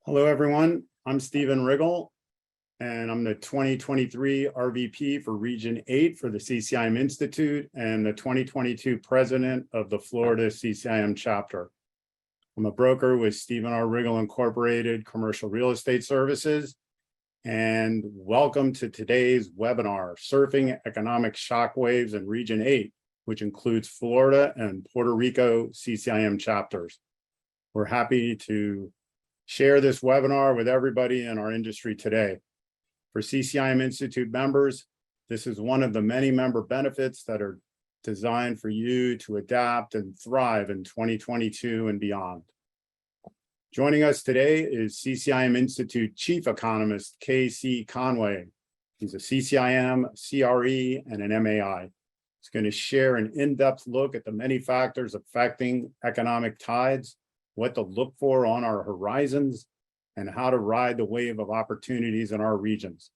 Hello, everyone. I'm Stephen Riggle, and I'm the 2023 RVP for Region 8 for the CCIM Institute and the 2022 President of the Florida CCIM chapter. I'm a broker with Stephen R. Riggle Incorporated Commercial Real Estate Services, and welcome to today's webinar, Surfing Economic Shockwaves in Region 8, which includes Florida and Puerto Rico CCIM chapters. We're happy to share this webinar with everybody in our industry today. For CCIM Institute members, this is one of the many member benefits that are designed for you to adapt and thrive in 2022 and beyond. Joining us today is CCIM Institute Chief Economist, K.C. Conway. He's a CCIM, CRE, and an MAI. He's going to share an in-depth look at the many factors affecting economic tides, what to look for on our horizons, and how to ride the wave of opportunities in our regions.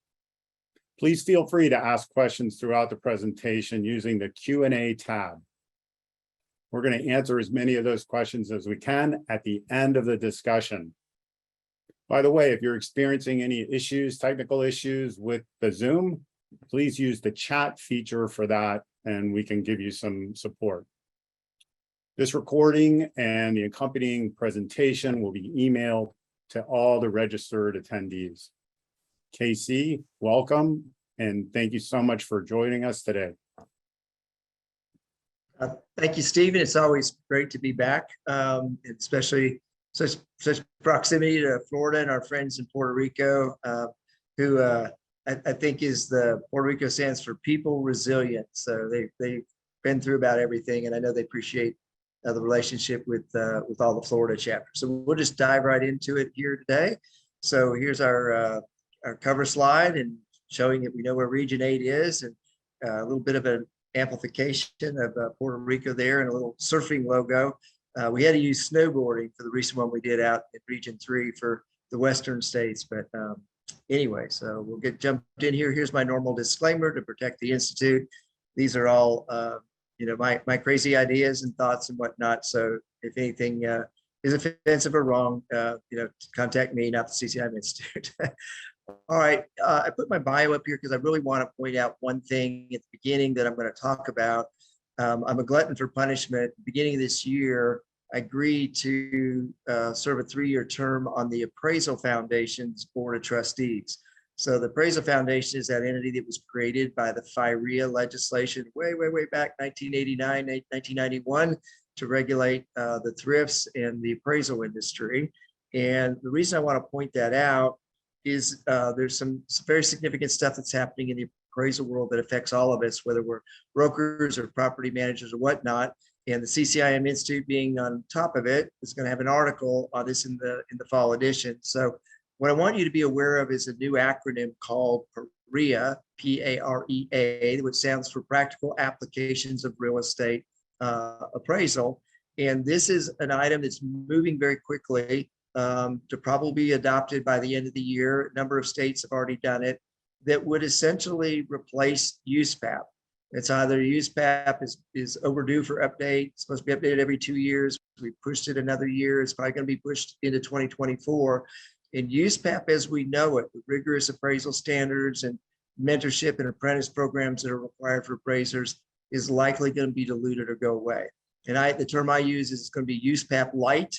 Please feel free to ask questions throughout the presentation using the Q&A tab. We're going to answer as many of those questions as we can at the end of the discussion. By the way, if you're experiencing any issues, technical issues with the Zoom, please use the chat feature for that, and we can give you some support. This recording and the accompanying presentation will be emailed to all the registered attendees. KC, welcome, and thank you so much for joining us today. Thank you, Stephen. It's always great to be back, especially such proximity to Florida and our friends in Puerto Rico, who I think is Puerto Rico stands for people resilient. So they've been through about everything, and I know they appreciate the relationship with all the Florida chapters. So we'll just dive right into it here today. So here's our cover slide and showing that we know where Region 8 is, and a little bit of an amplification of Puerto Rico there and a little surfing logo. We had to use snowboarding for the recent one we did out in Region 3 for the Western states. But anyway, so we'll get jumped in here. Here's my normal disclaimer to protect the Institute. These are all my crazy ideas and thoughts and whatnot. So if anything is offensive or wrong, contact me, not the CCIM Institute. All right, I put my bio up here because I really want to point out one thing at the beginning that I'm going to talk about. I'm a glutton for punishment. Beginning of this year, I agreed to serve a 3-year term on the Appraisal Foundation's Board of Trustees. So the Appraisal Foundation is that entity that was created by the FIREA legislation way back 1989, 1991 to regulate the thrifts and the appraisal industry. And the reason I want to point that out is there's some very significant stuff that's happening in the appraisal world that affects all of us, whether we're brokers or property managers or whatnot. And the CCIM Institute, being on top of it, is going to have an article on this in the fall edition. So what I want you to be aware of is a new acronym called PAREA, P-A-R-E-A, which stands for Practical Applications of Real Estate Appraisal. And this is an item that's moving very quickly to probably be adopted by the end of the year. A number of states have already done it, that would essentially replace USPAP. It's either USPAP is overdue for update, it's supposed to be updated every 2 years. We pushed it another year. It's probably going to be pushed into 2024. And USPAP as we know it, the rigorous appraisal standards and mentorship and apprentice programs that are required for appraisers, is likely going to be diluted or go away. And the term I use is it's going to be USPAP light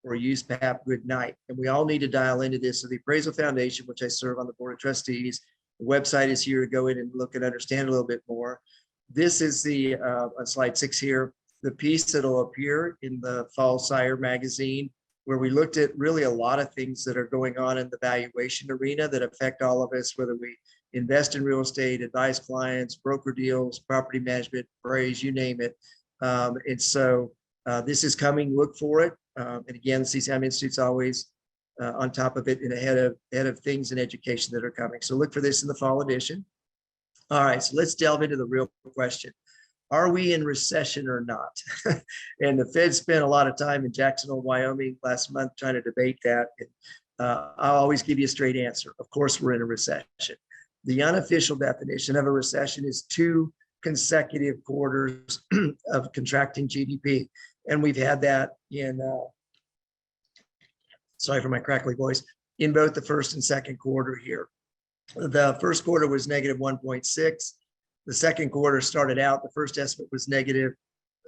or USPAP good night. And we all need to dial into this. So the Appraisal Foundation, which I serve on the Board of Trustees, the website is here to go in and look and understand a little bit more. This is on slide 6 here, the piece that'll appear in the Fall Sire magazine, where we looked at really a lot of things that are going on in the valuation arena that affect all of us, whether we invest in real estate, advise clients, broker deals, property management, appraise, you name it. And so this is coming, look for it. And again, the CCIM Institute's always on top of it and ahead of things in education that are coming. So look for this in the fall edition. All right, so let's delve into the real question. Are we in recession or not? And the Fed spent a lot of time in Jacksonville, Wyoming last month trying to debate that. And, I'll always give you a straight answer. Of course, we're in a recession. The unofficial definition of a recession is 2 consecutive quarters of contracting GDP. And we've had that in sorry for my crackly voice, in both the first and second quarter here. The first quarter was negative 1.6. The second quarter started out, the first estimate was negative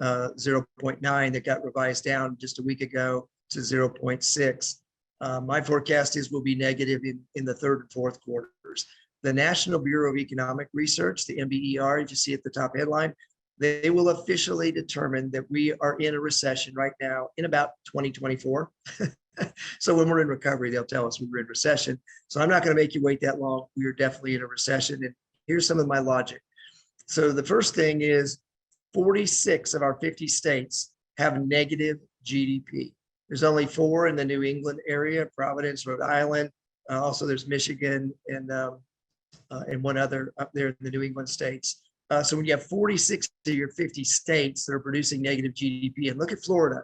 0.9 that got revised down just a week ago to 0.6. My forecast is we'll be negative in the third and fourth quarters. The National Bureau of Economic Research, the NBER, you see at the top headline, they will officially determine that we are in a recession right now in about 2024. So when we're in recovery, they'll tell us we're in recession. So I'm not going to make you wait that long. We are definitely in a recession. And here's some of my logic. So the first thing is 46 of our 50 states have negative GDP. There's only 4 in the New England area, Providence, Rhode Island. Also, there's Michigan and one other up there in the New England states. So when you have 46 of your 50 states that are producing negative GDP, and look at Florida,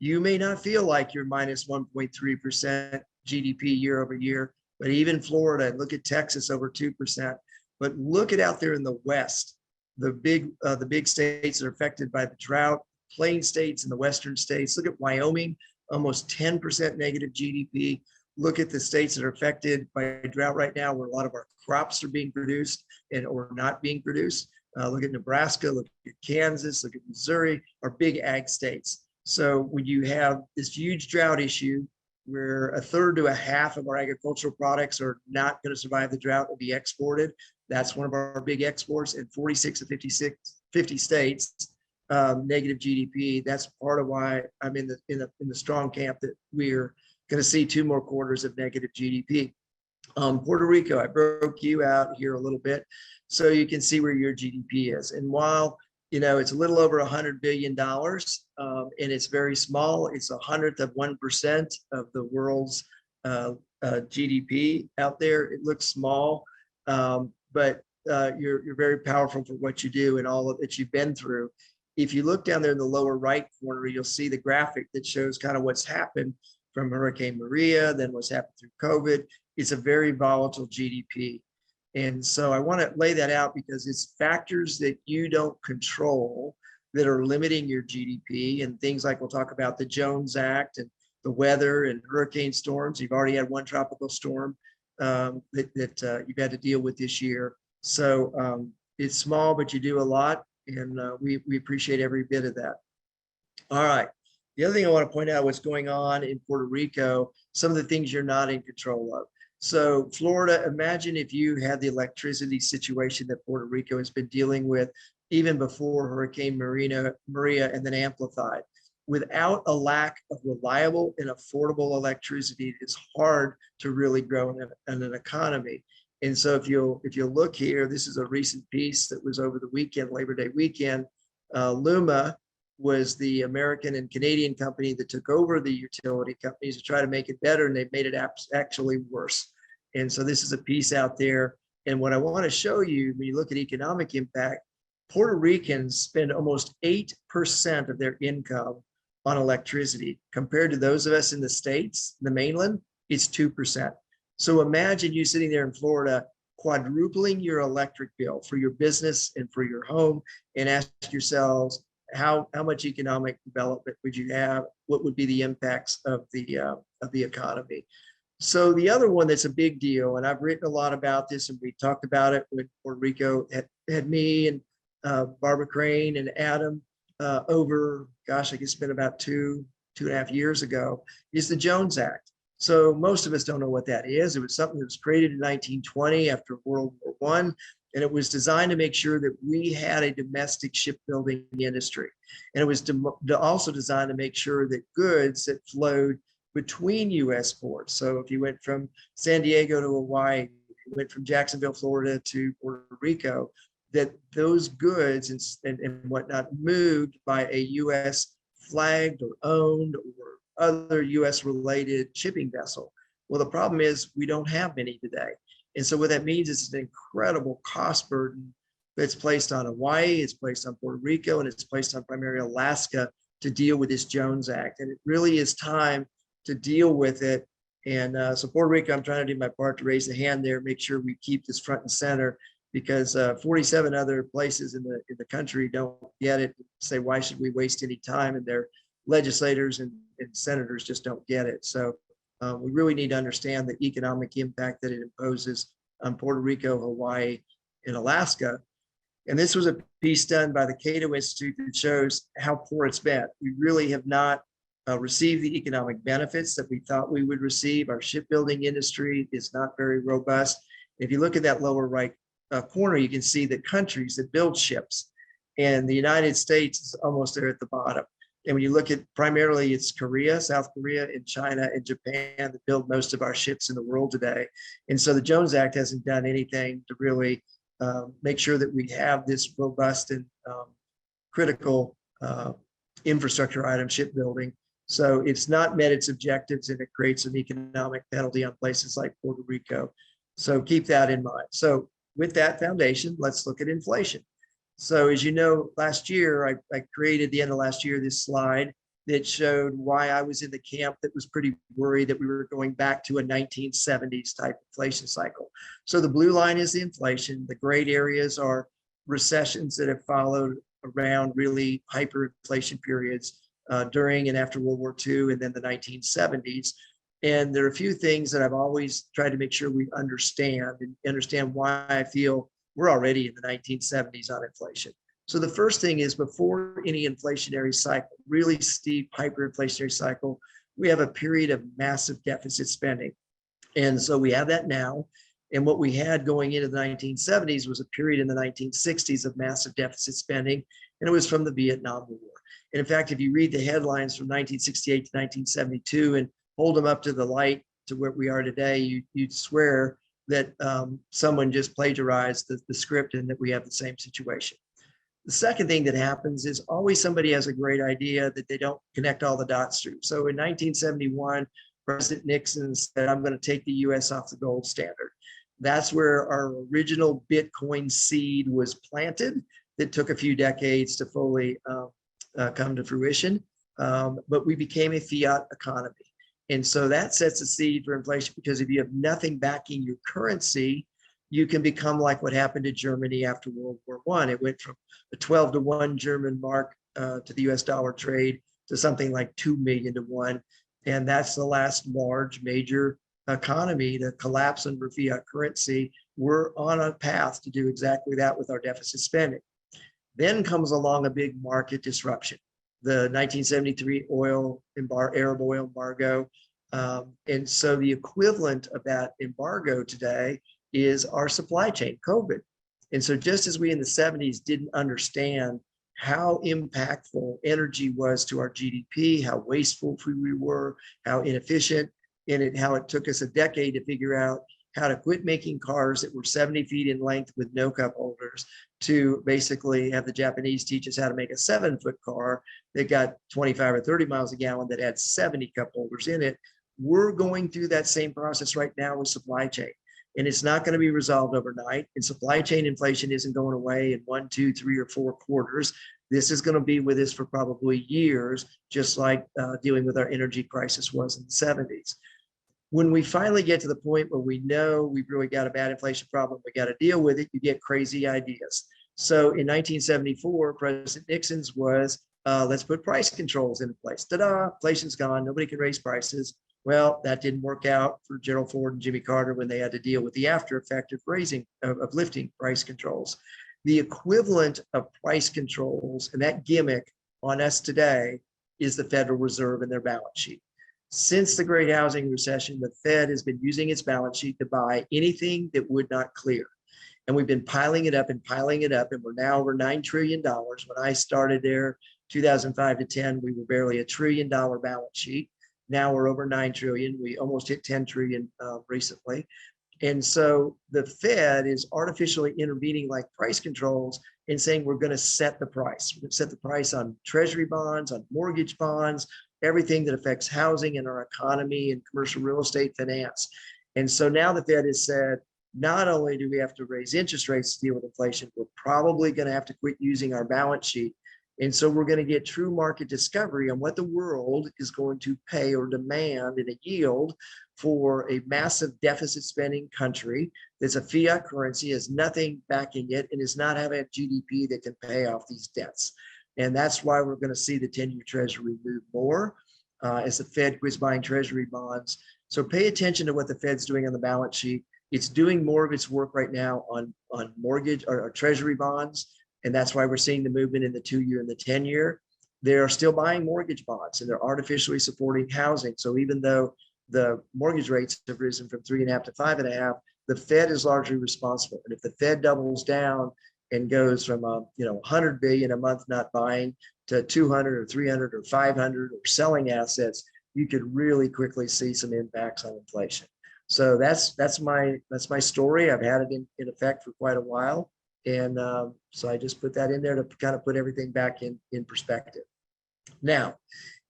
you may not feel like you're minus 1.3% GDP year over year, but even Florida, and look at Texas over 2%. But look at out there in the West, the big states that are affected by the drought, plain states and the western states. Look at Wyoming, almost 10% negative GDP. Look at the states that are affected by drought right now, where a lot of our crops are being produced or not being produced. Look at Nebraska, look at Kansas, look at Missouri, our big ag states. So when you have this huge drought issue where a third to a half of our agricultural products are not going to survive the drought and be exported, that's one of our big exports. And 46 of 50 states, negative GDP. That's part of why I'm in the strong camp that we're going to see 2 more quarters of negative GDP. Puerto Rico, I broke you out here a little bit so you can see where your GDP is. And while it's a little over $100 billion and it's very small, it's 1/100% of the world's GDP out there. It looks small, but you're very powerful for what you do and all of that you've been through. If you look down there in the lower right corner, you'll see the graphic that shows kind of what's happened from Hurricane Maria, then what's happened through COVID. It's a very volatile GDP. And so I want to lay that out because it's factors that you don't control that are limiting your GDP, and things like we'll talk about the Jones Act and the weather and hurricane storms. You've already had one tropical storm that you've had to deal with this year. So it's small, but you do a lot, and we appreciate every bit of that. All right. The other thing I want to point out what's going on in Puerto Rico, some of the things you're not in control of. So Florida, imagine if you had the electricity situation that Puerto Rico has been dealing with even before Hurricane Maria and then amplified. Without a lack of reliable and affordable electricity, it's hard to really grow in an economy. And so if you'll look here, this is a recent piece that was over the weekend, Labor Day weekend. Luma was the American and Canadian company that took over the utility companies to try to make it better, and they've made it actually worse. And so this is a piece out there. And what I want to show you, when you look at economic impact, Puerto Ricans spend almost 8% of their income on electricity. Compared to those of us in the States, the mainland, it's 2%. So imagine you sitting there in Florida, quadrupling your electric bill for your business and for your home, and ask yourselves, how much economic development would you have? What would be the impacts of the economy? So the other one that's a big deal, and I've written a lot about this, and we talked about it when Puerto Rico had me and Barbara Crane and Adam over, gosh, I guess it's been about two and a half years ago, is the Jones Act. So most of us don't know what that is. It was something that was created in 1920 after World War I. And it was designed to make sure that we had a domestic shipbuilding industry. And it was also designed to make sure that goods that flowed between U.S. ports. So if you went from San Diego to Hawaii, you went from Jacksonville, Florida to Puerto Rico, that those goods and whatnot moved by a U.S. flagged or owned or other U.S. related shipping vessel. Well, the problem is we don't have many today. And so what that means is an incredible cost burden that's placed on Hawaii, it's placed on Puerto Rico, and it's placed on primarily Alaska to deal with this Jones Act. And it really is time to deal with it. And so Puerto Rico, I'm trying to do my part to raise the hand there, make sure we keep this front and center, because 47 other places in the country don't get it. Say, why should we waste any time? And their legislators and senators just don't get it. So we really need to understand the economic impact that it imposes on Puerto Rico, Hawaii, and Alaska. And this was a piece done by the Cato Institute that shows how poor it's been. We really have not received the economic benefits that we thought we would receive. Our shipbuilding industry is not very robust. If you look at that lower right corner, you can see the countries that build ships. And the United States is almost there at the bottom. And when you look at primarily it's Korea, South Korea, and China and Japan that build most of our ships in the world today. And so the Jones Act hasn't done anything to really make sure that we have this robust and critical infrastructure item shipbuilding. So it's not met its objectives, and it creates an economic penalty on places like Puerto Rico. So keep that in mind. So with that foundation, let's look at inflation. So as you know, last year, I created the end of last year this slide that showed why I was in the camp that was pretty worried that we were going back to a 1970s type inflation cycle. So the blue line is the inflation. The gray areas are recessions that have followed around really hyperinflation periods during and after World War II and then the 1970s. And there are a few things that I've always tried to make sure we understand and understand why I feel we're already in the 1970s on inflation. So the first thing is before any inflationary cycle, really steep hyperinflationary cycle, we have a period of massive deficit spending. And so we have that now. And what we had going into the 1970s was a period in the 1960s of massive deficit spending, and it was from the Vietnam War. And in fact, if you read the headlines from 1968 to 1972 and hold them up to the light to where we are today, you'd swear that someone just plagiarized the script and that we have the same situation. The second thing that happens is always somebody has a great idea that they don't connect all the dots through. So in 1971, President Nixon said, I'm going to take the US off the gold standard. That's where our original Bitcoin seed was planted. That took a few decades to fully come to fruition, but we became a fiat economy. And so that sets a seed for inflation, because if you have nothing backing your currency, you can become like what happened to Germany after World War I. It went from a 12-to-1 German mark to the US dollar trade to something like 2 million to 1. And that's the last large major economy to collapse under fiat currency. We're on a path to do exactly that with our deficit spending. Then comes along a big market disruption. The 1973 Arab oil embargo. And so the equivalent of that embargo today is our supply chain, COVID. And so just as we in the 70s didn't understand how impactful energy was to our GDP, how wasteful we were, how inefficient, and how it took us a decade to figure out how to quit making cars that were 70 feet in length with no cup holders, to basically have the Japanese teach us how to make a 7-foot car that got 25 or 30 miles a gallon that had 70 cup holders in it. We're going through that same process right now with supply chain, and it's not going to be resolved overnight. And supply chain inflation isn't going away in 1, 2, 3, or 4 quarters. This is going to be with us for probably years, just like dealing with our energy crisis was in the 70s. When we finally get to the point where we know we've really got a bad inflation problem, we got to deal with it, you get crazy ideas. So in 1974, President Nixon's was, let's put price controls into place. Ta-da, inflation's gone, nobody can raise prices. Well, that didn't work out for Gerald Ford and Jimmy Carter when they had to deal with the after effect of lifting price controls. The equivalent of price controls and that gimmick on us today is the Federal Reserve and their balance sheet. Since the great housing recession, the Fed has been using its balance sheet to buy anything that would not clear. And we've been piling it up and piling it up. And we're now over $9 trillion. When I started there, 2005 to 10, we were barely $1 trillion balance sheet. Now we're over 9 trillion. We almost hit 10 trillion recently. And so the Fed is artificially intervening like price controls and saying, we're going to set the price. We're going to set the price on treasury bonds, on mortgage bonds, everything that affects housing and our economy and commercial real estate finance. And so now the Fed has said, not only do we have to raise interest rates to deal with inflation, we're probably going to have to quit using our balance sheet. And so we're going to get true market discovery on what the world is going to pay or demand in a yield for a massive deficit spending country that's a fiat currency, has nothing backing it, and is not having a GDP that can pay off these debts. And that's why we're going to see the 10-year treasury move more as the Fed quits buying treasury bonds. So pay attention to what the Fed's doing on the balance sheet. It's doing more of its work right now on mortgage or treasury bonds. And that's why we're seeing the movement in the 2-year and the 10-year. They're still buying mortgage bonds and they're artificially supporting housing. So even though the mortgage rates have risen from 3.5 to 5.5, the Fed is largely responsible. And if the Fed doubles down and goes from 100 billion a month not buying to 200 or 300 or 500 or selling assets, you could really quickly see some impacts on inflation. So that's my story. I've had it in effect for quite a while. And so I just put that in there to kind of put everything back in perspective. Now,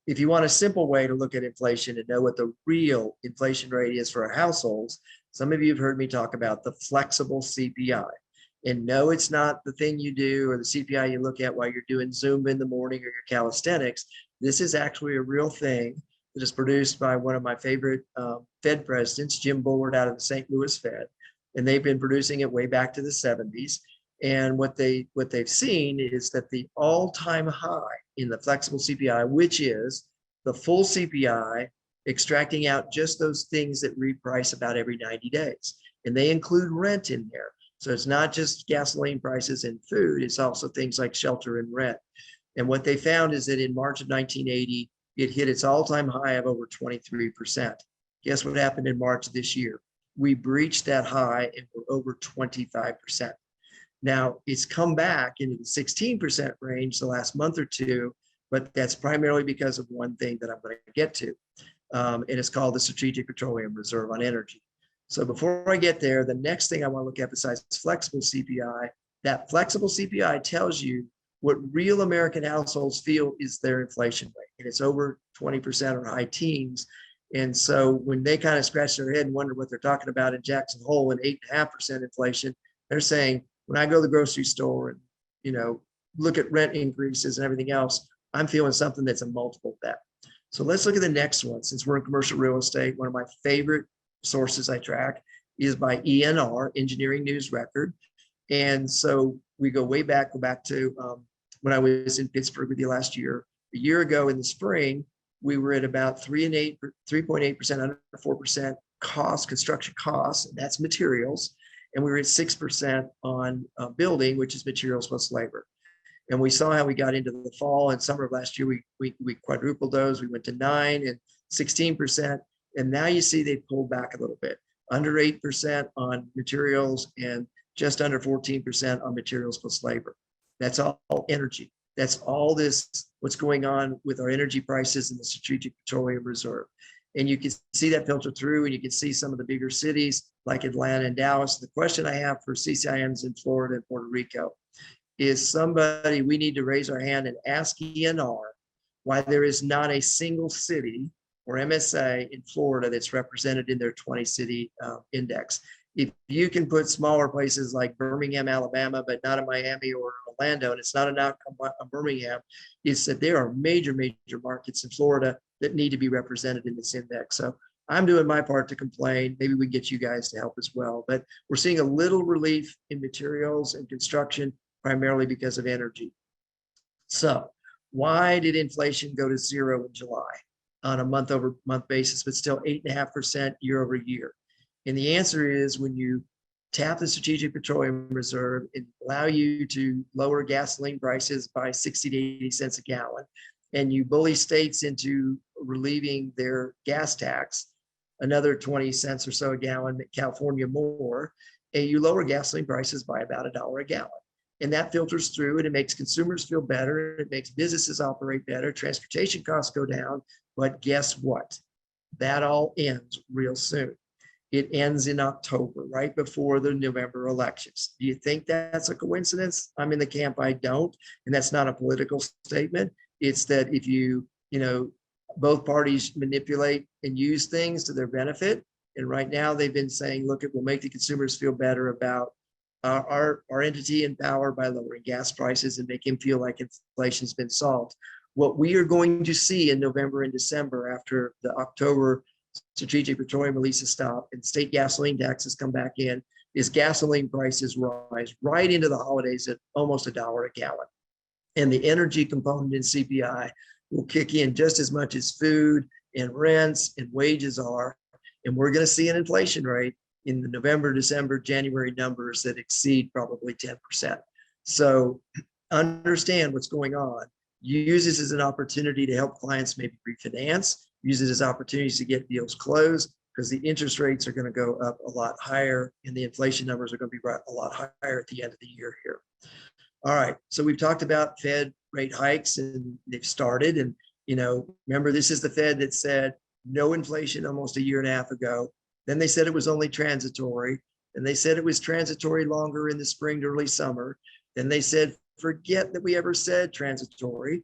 if you want a simple way to look at inflation and know what the real inflation rate is for our households, some of you have heard me talk about the flexible CPI. And no, it's not the thing you do or the CPI you look at while you're doing Zumba in the morning or your calisthenics. This is actually a real thing that is produced by one of my favorite Fed presidents, Jim Bullard out of the St. Louis Fed. And they've been producing it way back to the 70s. And what they've seen is that the all-time high in the flexible CPI, which is the full CPI, extracting out just those things that reprice about every 90 days. And they include rent in there. So it's not just gasoline prices and food, it's also things like shelter and rent. And what they found is that in March of 1980, it hit its all-time high of over 23%. Guess what happened in March of this year? We breached that high and we're over 25%. Now, it's come back into the 16% range the last month or two, but that's primarily because of one thing that I'm going to get to. And it's called the Strategic Petroleum Reserve on Energy. So before I get there, the next thing I want to look at besides flexible CPI, that flexible CPI tells you what real American households feel is their inflation rate. And it's over 20% or high teens. And so when they kind of scratch their head and wonder what they're talking about in Jackson Hole and 8.5% inflation, they're saying, when I go to the grocery store and, look at rent increases and everything else, I'm feeling something that's a multiple of that. So let's look at the next one. Since we're in commercial real estate, one of my favorite sources I track is by ENR, Engineering News Record. And so we go back to when I was in Pittsburgh with you last year. A year ago in the spring, we were at about 3.8%, under 4% construction costs, and that's materials. And we were at 6% on building, which is materials plus labor. And we saw how we got into the fall and summer of last year. We quadrupled those. We went to 9% and 16%. And now you see they pulled back a little bit, under 8% on materials and just under 14% on materials plus labor. That's all energy. That's all this, what's going on with our energy prices and the Strategic Petroleum Reserve. And you can see that filter through, and you can see some of the bigger cities like Atlanta and Dallas. The question I have for CCIMs in Florida and Puerto Rico is we need to raise our hand and ask ENR why there is not a single city or MSA in Florida that's represented in their 20-city index. If you can put smaller places like Birmingham, Alabama, but not in Miami or Orlando, and it's not an outcome of Birmingham, it's that there are major markets in Florida that need to be represented in this index. So I'm doing my part to complain. Maybe we get you guys to help as well. But we're seeing a little relief in materials and construction, primarily because of energy. So why did inflation go to 0 in July on a month-over-month basis, but still 8.5% year over year? And the answer is when you tap the Strategic Petroleum Reserve, it allow you to lower gasoline prices by 60 to 80 cents a gallon. And you bully states into relieving their gas tax, another 20 cents or so a gallon, California more, and you lower gasoline prices by about $1 a gallon. And that filters through and it makes consumers feel better. It makes businesses operate better. Transportation costs go down. But guess what? That all ends real soon. It ends in October, right before the November elections. Do you think that's a coincidence? I'm in the camp I don't, and that's not a political statement. It's that if both parties manipulate and use things to their benefit, and right now they've been saying, look, it will make the consumers feel better about our entity in power by lowering gas prices and make him feel like inflation's been solved. What we are going to see in November and December after the October Strategic Petroleum releases stop and state gasoline taxes come back in is gasoline prices rise right into the holidays at almost $1 a gallon. And the energy component in CPI will kick in just as much as food and rents and wages are. And we're going to see an inflation rate in the November, December, January numbers that exceed probably 10%. So understand what's going on. Use this as an opportunity to help clients maybe refinance. Use it as opportunities to get deals closed, because the interest rates are going to go up a lot higher and the inflation numbers are going to be a lot higher at the end of the year here. All right, so we've talked about Fed rate hikes and they've started. And, remember, this is the Fed that said no inflation almost a year and a half ago. Then they said it was only transitory. And they said it was transitory longer in the spring to early summer. Then they said, forget that we ever said transitory.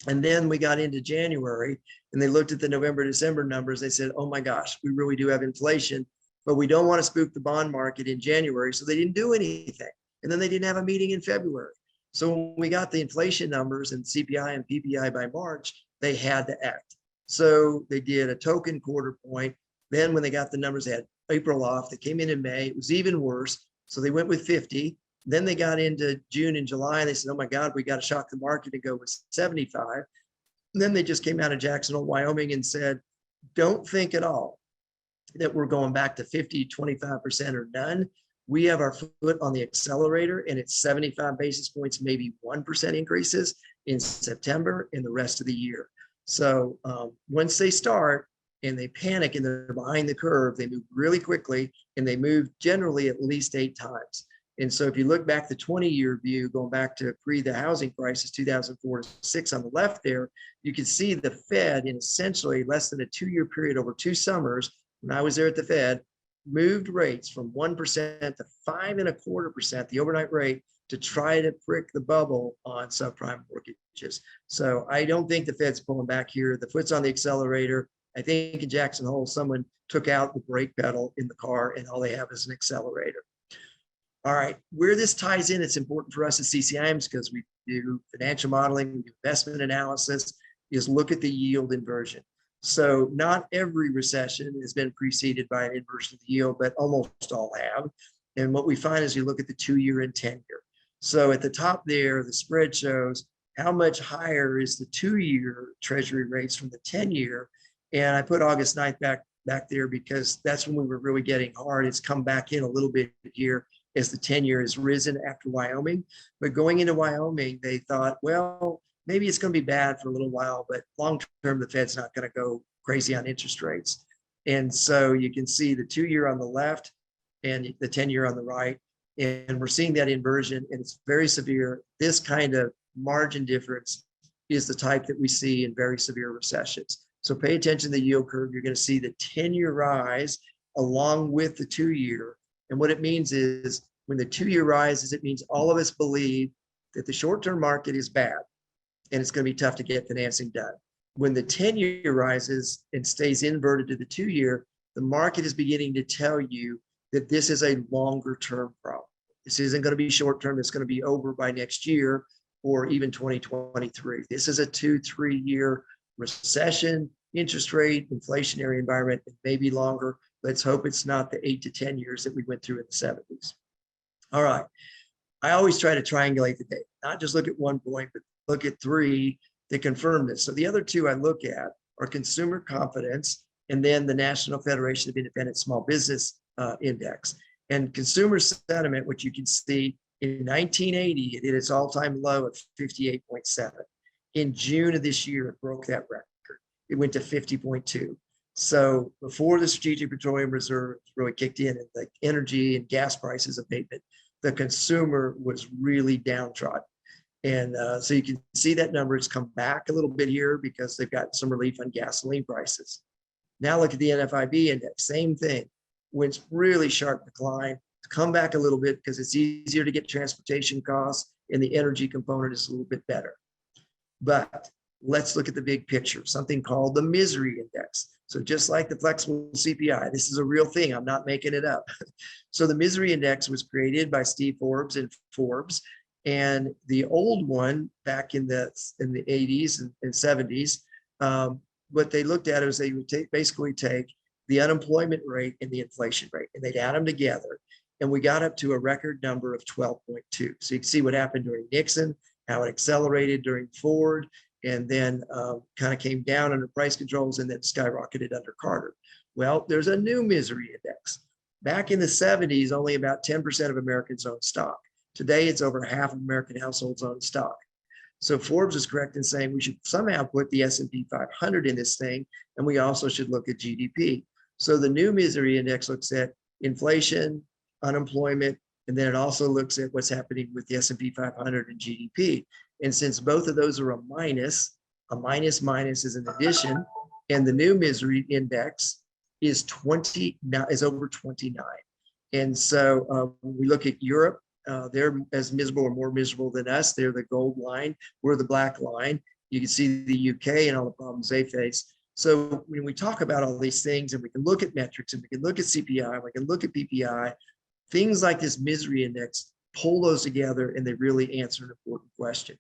And then we got into January and they looked at the November, December numbers. They said, oh my gosh, we really do have inflation, but we don't want to spook the bond market in January. So they didn't do anything. And then they didn't have a meeting in February. So when we got the inflation numbers and CPI and PPI by March, they had to act. So they did a token quarter point. Then when they got the numbers, they had April off. They came in May. It was even worse. So they went with 50. Then they got into June and July and they said, oh my God, we got to shock the market and go with 75. And then they just came out of Jackson Hole, Wyoming and said, don't think at all that we're going back to 50, 25% or none. We have our foot on the accelerator and it's 75 basis points, maybe 1% increases in September and the rest of the year. So once they start and they panic and they're behind the curve, they move really quickly and they move generally at least 8 times. And so if you look back the 20-year view, going back to pre the housing crisis, 2004 to 6 on the left there, you can see the Fed in essentially less than a 2-year period over 2 summers, when I was there at the Fed, moved rates from 1% to 5.25%, the overnight rate, to try to prick the bubble on subprime mortgages. So I don't think the Fed's pulling back here. The foot's on the accelerator. I think in Jackson Hole, someone took out the brake pedal in the car and all they have is an accelerator. All right, where this ties in, it's important for us as CCIMs because we do financial modeling, we do investment analysis, is look at the yield inversion. So not every recession has been preceded by an inversion of the yield, but almost all have. And what we find is you look at the 2-year and 10-year. So at the top there, the spread shows how much higher is the 2-year treasury rates from the 10-year. And I put August 9th back there because that's when we were really getting hard. It's come back in a little bit here as the 10-year has risen after Wyoming. But going into Wyoming, they thought, well, maybe it's going to be bad for a little while, but long-term, the Fed's not going to go crazy on interest rates. And so you can see the 2-year on the left and the 10-year on the right. And we're seeing that inversion and it's very severe. This kind of margin difference is the type that we see in very severe recessions. So pay attention to the yield curve. You're going to see the 10-year rise along with the 2-year. And what it means is when the 2-year rises, it means all of us believe that the short-term market is bad and it's going to be tough to get financing done. When the 10-year rises and stays inverted to the 2-year, the market is beginning to tell you that this is a longer-term problem. This isn't going to be short-term. It's going to be over by next year or even 2023. This is a 2-3 year recession, interest rate, inflationary environment, and maybe longer. Let's hope it's not the 8 to 10 years that we went through in the 70s. All right. I always try to triangulate the data, not just look at one point, but look at 3 to confirm this. So the other 2 I look at are consumer confidence and then the National Federation of Independent Small Business Index. And consumer sentiment, which you can see in 1980, it hit its all-time low at 58.7. In June of this year, it broke that record. It went to 50.2. So before the Strategic Petroleum Reserve really kicked in and the energy and gas prices abatement, the consumer was really downtrodden. And so you can see that number has come back a little bit here because they've got some relief on gasoline prices. Now look at the NFIB index, same thing. Went really sharp decline, come back a little bit because it's easier to get transportation costs and the energy component is a little bit better. But let's look at the big picture, something called the misery index. So just like the flexible CPI, this is a real thing. I'm not making it up. So the misery index was created by Steve Forbes and Forbes. And the old one back in the 80s and 70s, what they looked at is they would basically take the unemployment rate and the inflation rate, and they'd add them together. And we got up to a record number of 12.2. So you can see what happened during Nixon, how it accelerated during Ford, and then kind of came down under price controls and then skyrocketed under Carter. Well, there's a new misery index. Back in the 70s, only about 10% of Americans owned stock. Today, it's over half of American households own stock. So Forbes is correct in saying we should somehow put the S&P 500 in this thing, and we also should look at GDP. So the new misery index looks at inflation, unemployment, and then it also looks at what's happening with the S&P 500 and GDP. And since both of those are a minus minus is an addition, and the new misery index is over 29. And so when we look at Europe, they're as miserable or more miserable than us. They're the gold line. We're the black line. You can see the UK and all the problems they face. So when we talk about all these things, and we can look at metrics, and we can look at CPI, we can look at PPI, things like this misery index, pull those together, and they really answer an important question.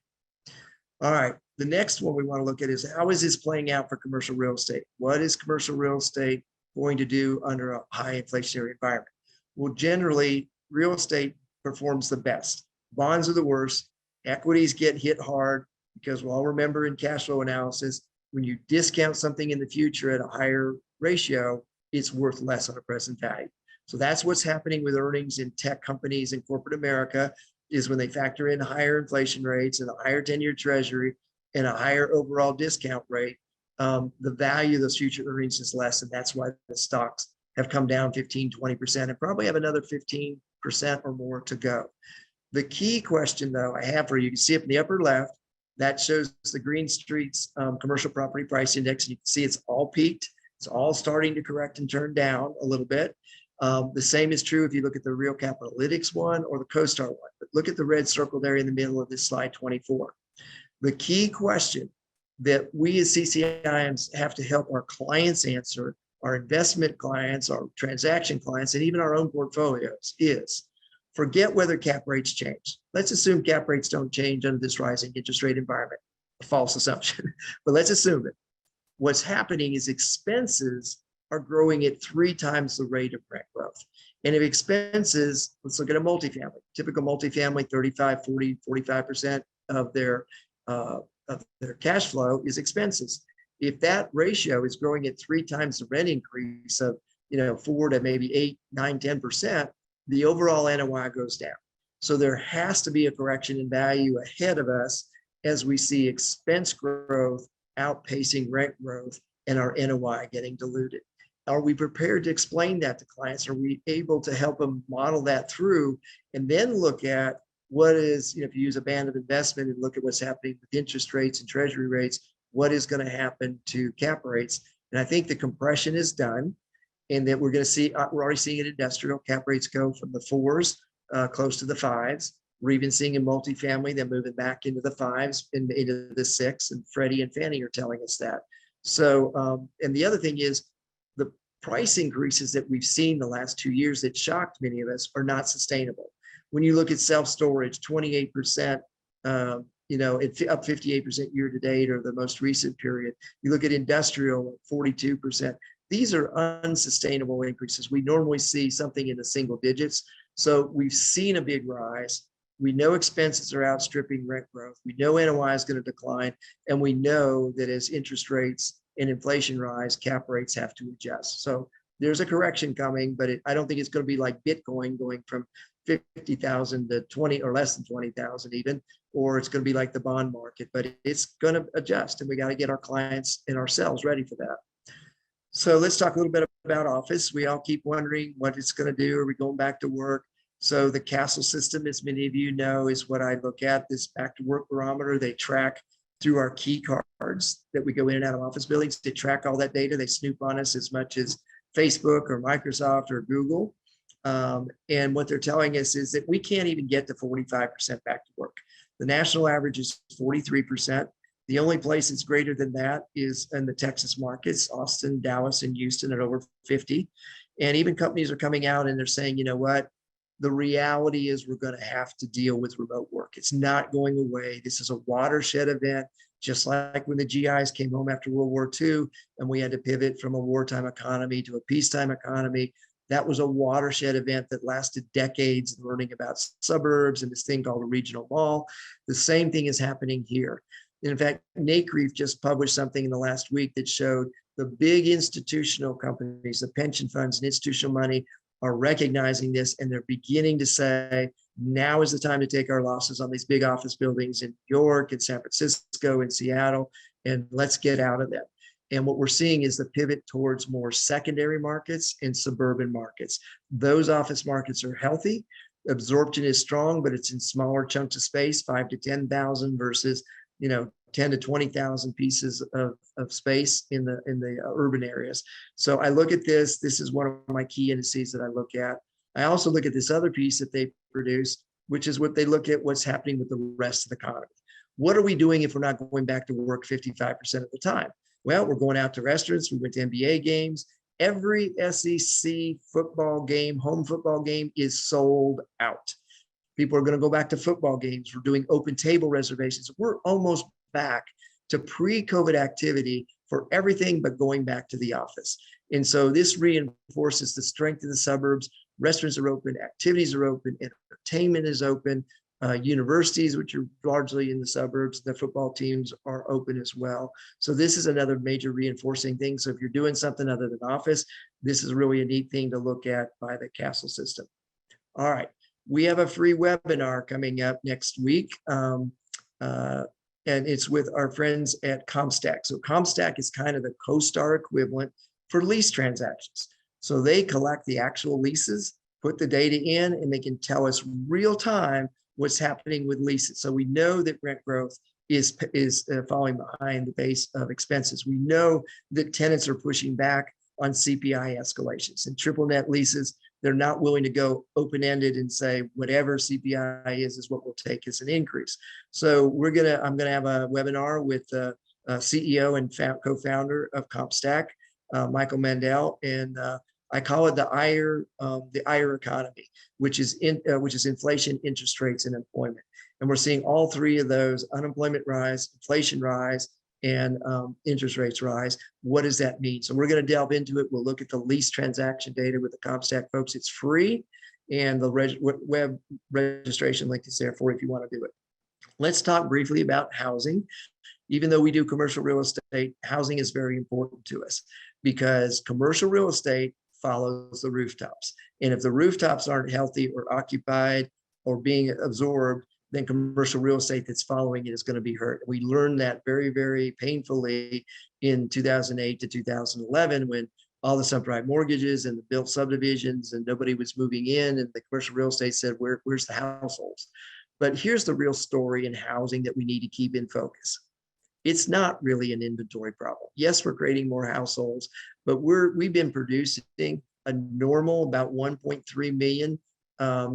All right, the next one we want to look at is, how is this playing out for commercial real estate? What is commercial real estate going to do under a high inflationary environment? Well, generally, real estate performs the best. Bonds are the worst. Equities get hit hard because we'll all remember in cash flow analysis, when you discount something in the future at a higher ratio, it's worth less on a present value. So that's what's happening with earnings in tech companies in corporate America, is when they factor in higher inflation rates and a higher 10-year treasury and a higher overall discount rate, the value of those future earnings is less. And that's why the stocks have come down 15, 20% and probably have another 15% or more to go. The key question, though, I have for you, you can see up in the upper left, that shows the Green Street's commercial property price index. And you can see it's all peaked. It's all starting to correct and turn down a little bit. The same is true if you look at the Real Capitalytics one or the CoStar one. But look at the red circle there in the middle of this slide 24. The key question that we as CCIMs have to help our clients answer, our investment clients, our transaction clients, and even our own portfolios is, forget whether cap rates change. Let's assume cap rates don't change under this rising interest rate environment. A false assumption, but let's assume it. What's happening is expenses are growing at 3 times the rate of rent growth. And if expenses, let's look at a multifamily, typical multifamily, 35, 40, 45% of their cash flow is expenses. If that ratio is growing at 3 times the rent increase of 4 to maybe 8, 9, 10%, the overall NOI goes down. So there has to be a correction in value ahead of us as we see expense growth outpacing rent growth and our NOI getting diluted. Are we prepared to explain that to clients? Are we able to help them model that through and then look at what is, if you use a band of investment and look at what's happening with interest rates and treasury rates, what is going to happen to cap rates? And I think the compression is done, and that we're going to see, we're already seeing in industrial cap rates go from the 4s close to the 5s. We're even seeing in multifamily, they're moving back into the 5s and into the 6, and Freddie and Fannie are telling us that. So, and the other thing is, the price increases that we've seen the last 2 years that shocked many of us are not sustainable. When you look at self-storage, 28%, it's up 58% year to date, or the most recent period. You look at industrial, 42%. These are unsustainable increases. We normally see something in the single digits. So we've seen a big rise. We know expenses are outstripping rent growth. We know NOI is going to decline. And we know that as interest rates and inflation rise, cap rates have to adjust. So there's a correction coming, but I don't think it's going to be like Bitcoin going from 50,000 to 20 or less than 20,000 even, or it's going to be like the bond market, but it's going to adjust, and we got to get our clients and ourselves ready for that. So let's talk a little bit about office. We all keep wondering what it's going to do. Are we going back to work? So the Castle system, as many of you know, is what I look at, this back to work barometer. They track through our key cards that we go in and out of office buildings. They track all that data. They snoop on us as much as Facebook or Microsoft or Google. And what they're telling us is that we can't even get to 45% back to work. The national average is 43%. The only place that's greater than that is in the Texas markets, Austin, Dallas, and Houston at over 50. And even companies are coming out and they're saying, you know what? The reality is we're going to have to deal with remote work. It's not going away. This is a watershed event, just like when the GIs came home after World War II and we had to pivot from a wartime economy to a peacetime economy. That was a watershed event that lasted decades, learning about suburbs and this thing called a regional mall. The same thing is happening here. In fact, NACREIF just published something in the last week that showed the big institutional companies, the pension funds and institutional money are recognizing this, and they're beginning to say, now is the time to take our losses on these big office buildings in New York and San Francisco and Seattle, and let's get out of them. And what we're seeing is the pivot towards more secondary markets and suburban markets. Those office markets are healthy. Absorption is strong, but it's in smaller chunks of space, 5 to 10,000 versus, 10 to 20,000 pieces of space in the urban areas. So I look at this. This is one of my key indices that I look at. I also look at this other piece that they produced, which is what they look at what's happening with the rest of the economy. What are we doing if we're not going back to work 55% of the time? Well, we're going out to restaurants. We went to NBA games. Every SEC football game, home football game is sold out. People are going to go back to football games. We're doing open table reservations. We're almost back to pre-COVID activity for everything but going back to the office. And so this reinforces the strength of the suburbs. Restaurants are open, activities are open, entertainment is open, universities, which are largely in the suburbs, the football teams are open as well. So this is another major reinforcing thing. So if you're doing something other than office, this is really a neat thing to look at by the Castle system. All right, we have a free webinar coming up next week. And it's with our friends at CompStak. So CompStak is kind of the CoStar equivalent for lease transactions. So they collect the actual leases, put the data in, and they can tell us real time what's happening with leases. So we know that rent growth is falling behind the base of expenses. We know that tenants are pushing back on CPI escalations and triple net leases. They're not willing to go open-ended and say whatever CPI is what we'll take as an increase. So I'm gonna have a webinar with the CEO and co-founder of CompStak, Michael Mandel, and I call it the IRE economy, which is inflation, interest rates, and employment. And we're seeing all three of those: unemployment rise, inflation rise, and interest rates rise. What does that mean? So we're going to delve into it. We'll look at the lease transaction data with the CompStak folks. It's free, and the web registration link is there for you if you want to do it. Let's talk briefly about housing. Even though we do commercial real estate, housing is very important to us because commercial real estate follows the rooftops. And if the rooftops aren't healthy or occupied or being absorbed, then commercial real estate that's following it is going to be hurt. We learned that very, very painfully in 2008 to 2011 when all the subprime mortgages and the built subdivisions and nobody was moving in, and the commercial real estate said, where's the households? But here's the real story in housing that we need to keep in focus. It's not really an inventory problem. Yes, we're creating more households, but we've been producing a normal about 1.3 million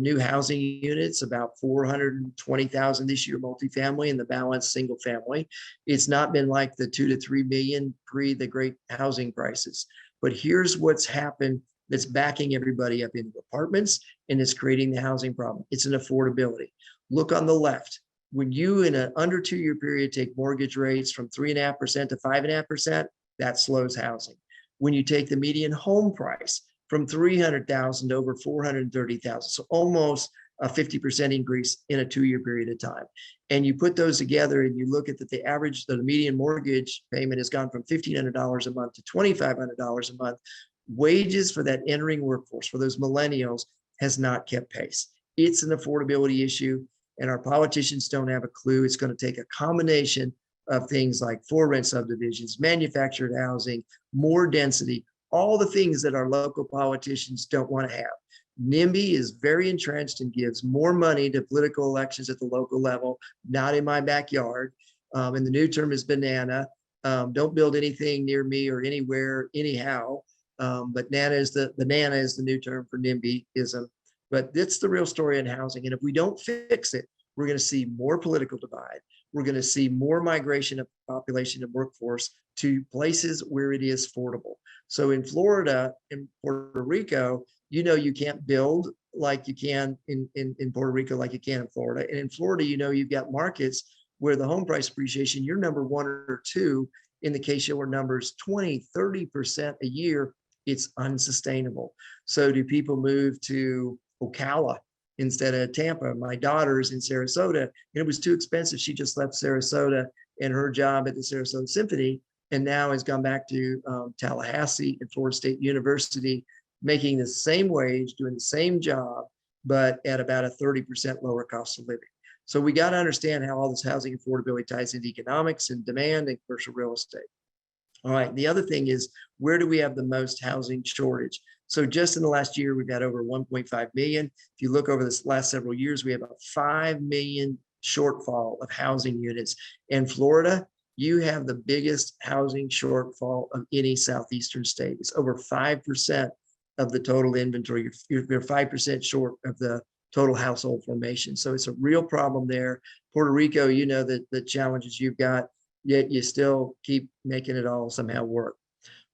new housing units, about 420,000 this year multifamily, and the balance single family. It's not been like the 2 to 3 million pre the great housing crisis. But here's what's happened that's backing everybody up into apartments, and it's creating the housing problem. It's an affordability. Look on the left. When you, in an under 2-year period, take mortgage rates from 3.5% to 5.5%, that slows housing. When you take the median home price from 300,000 to over 430,000, so almost a 50% increase in a 2-year period of time, and you put those together and you look at that the median mortgage payment has gone from $1,500 a month to $2,500 a month, wages for that entering workforce, for those millennials, has not kept pace. It's an affordability issue. And our politicians don't have a clue. It's going to take a combination of things like for-rent subdivisions, manufactured housing, more density, all the things that our local politicians don't want to have. NIMBY is very entrenched and gives more money to political elections at the local level, not in my backyard. And the new term is banana. Don't build anything near me or anywhere, anyhow. But banana is the new term for NIMBYism. But that's the real story in housing. And if we don't fix it, we're going to see more political divide. We're going to see more migration of population and workforce to places where it is affordable. So in Florida and Puerto Rico, you can't build like you can in Puerto Rico like you can in Florida. And in Florida, you've got markets where the home price appreciation, you're number 1 or 2 in the case-share numbers, 20, 30% a year. It's unsustainable. So do people move to Ocala instead of Tampa? My daughter's in Sarasota, and it was too expensive. She just left Sarasota and her job at the Sarasota Symphony and now has gone back to Tallahassee and Florida State University, making the same wage, doing the same job, but at about a 30% lower cost of living. So we got to understand how all this housing affordability ties into economics and demand and commercial real estate. All right, the other thing is, where do we have the most housing shortage? So just in the last year, we've had over 1.5 million. If you look over this last several years, we have a 5 million shortfall of housing units. In Florida, you have the biggest housing shortfall of any southeastern state. It's over 5% of the total inventory. You're 5% short of the total household formation. So it's a real problem there. Puerto Rico, you know, the challenges you've got, yet you still keep making it all somehow work.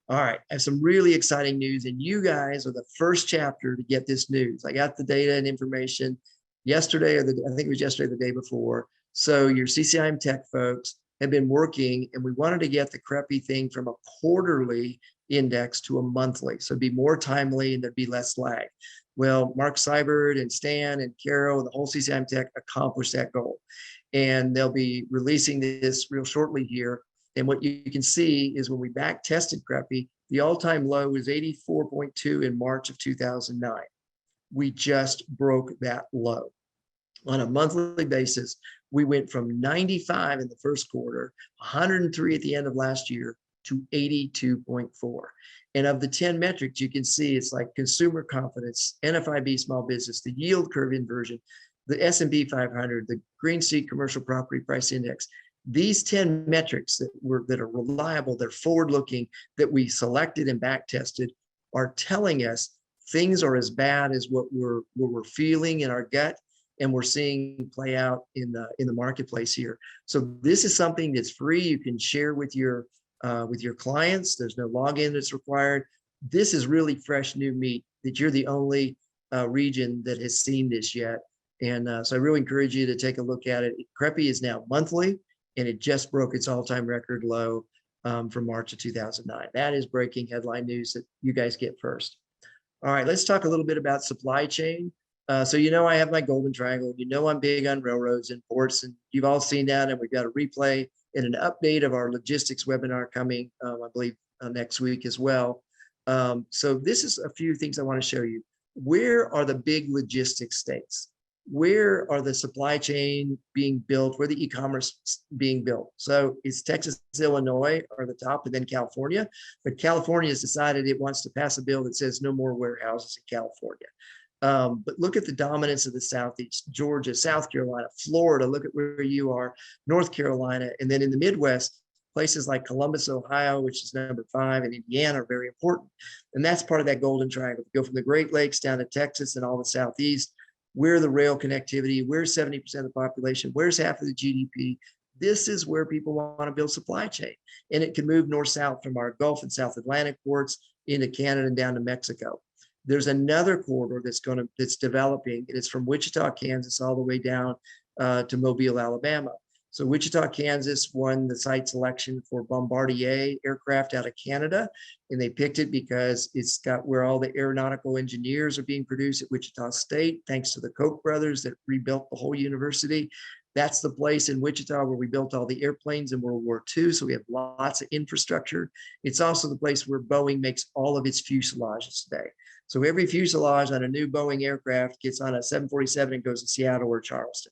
All right, I have some really exciting news, and you guys are the first chapter to get this news. I got the data and information yesterday, or I think it was yesterday, the day before. So your CCIM tech folks have been working, and we wanted to get the CREPI thing from a quarterly index to a monthly, so it'd be more timely and there'd be less lag. Well, Mark Seibert and Stan and Carol and the whole CCIM tech accomplished that goal, and they'll be releasing this real shortly here. And what you can see is when we back tested CREPI, the all-time low was 84.2 in March of 2009. We just broke that low. On a monthly basis, we went from 95 in the first quarter, 103 at the end of last year, to 82.4. And of the 10 metrics, you can see it's like consumer confidence, NFIB small business, the yield curve inversion, the S&P 500, the Green Street Commercial Property Price Index. These 10 metrics that are reliable, they're forward-looking, that we selected and back tested, are telling us things are as bad as what we're feeling in our gut, and we're seeing play out in the marketplace here. So this is something that's free. You can share with your clients. There's no login that's required. This is really fresh new meat that you're the only region that has seen this yet. And so I really encourage you to take a look at it. CREPI is now monthly, and it just broke its all-time record low from March of 2009. That is breaking headline news that you guys get first. All right, let's talk a little bit about supply chain. So you know I have my golden triangle. You know I'm big on railroads and ports, and you've all seen that, and we've got a replay and an update of our logistics webinar coming, I believe, next week as well. So this is a few things I want to show you. Where are the big logistics states? Where are the supply chain being built? Where the e-commerce being built? So it's Texas, Illinois are the top, and then California. But California has decided it wants to pass a bill that says no more warehouses in California. But look at the dominance of the Southeast: Georgia, South Carolina, Florida. Look at where you are, North Carolina. And then in the Midwest, places like Columbus, Ohio, which is number 5, and Indiana are very important. And that's part of that golden triangle. Go from the Great Lakes down to Texas and all the Southeast. Where the rail connectivity, where's 70% of the population, where's half of the GDP? This is where people want to build supply chain. And it can move north-south from our Gulf and South Atlantic ports into Canada and down to Mexico. There's another corridor that's developing, and it's from Wichita, Kansas, all the way down to Mobile, Alabama. So Wichita, Kansas won the site selection for Bombardier aircraft out of Canada, and they picked it because it's got where all the aeronautical engineers are being produced at Wichita State, thanks to the Koch brothers that rebuilt the whole university. That's the place in Wichita where we built all the airplanes in World War II, so we have lots of infrastructure. It's also the place where Boeing makes all of its fuselages today. So every fuselage on a new Boeing aircraft gets on a 747 and goes to Seattle or Charleston.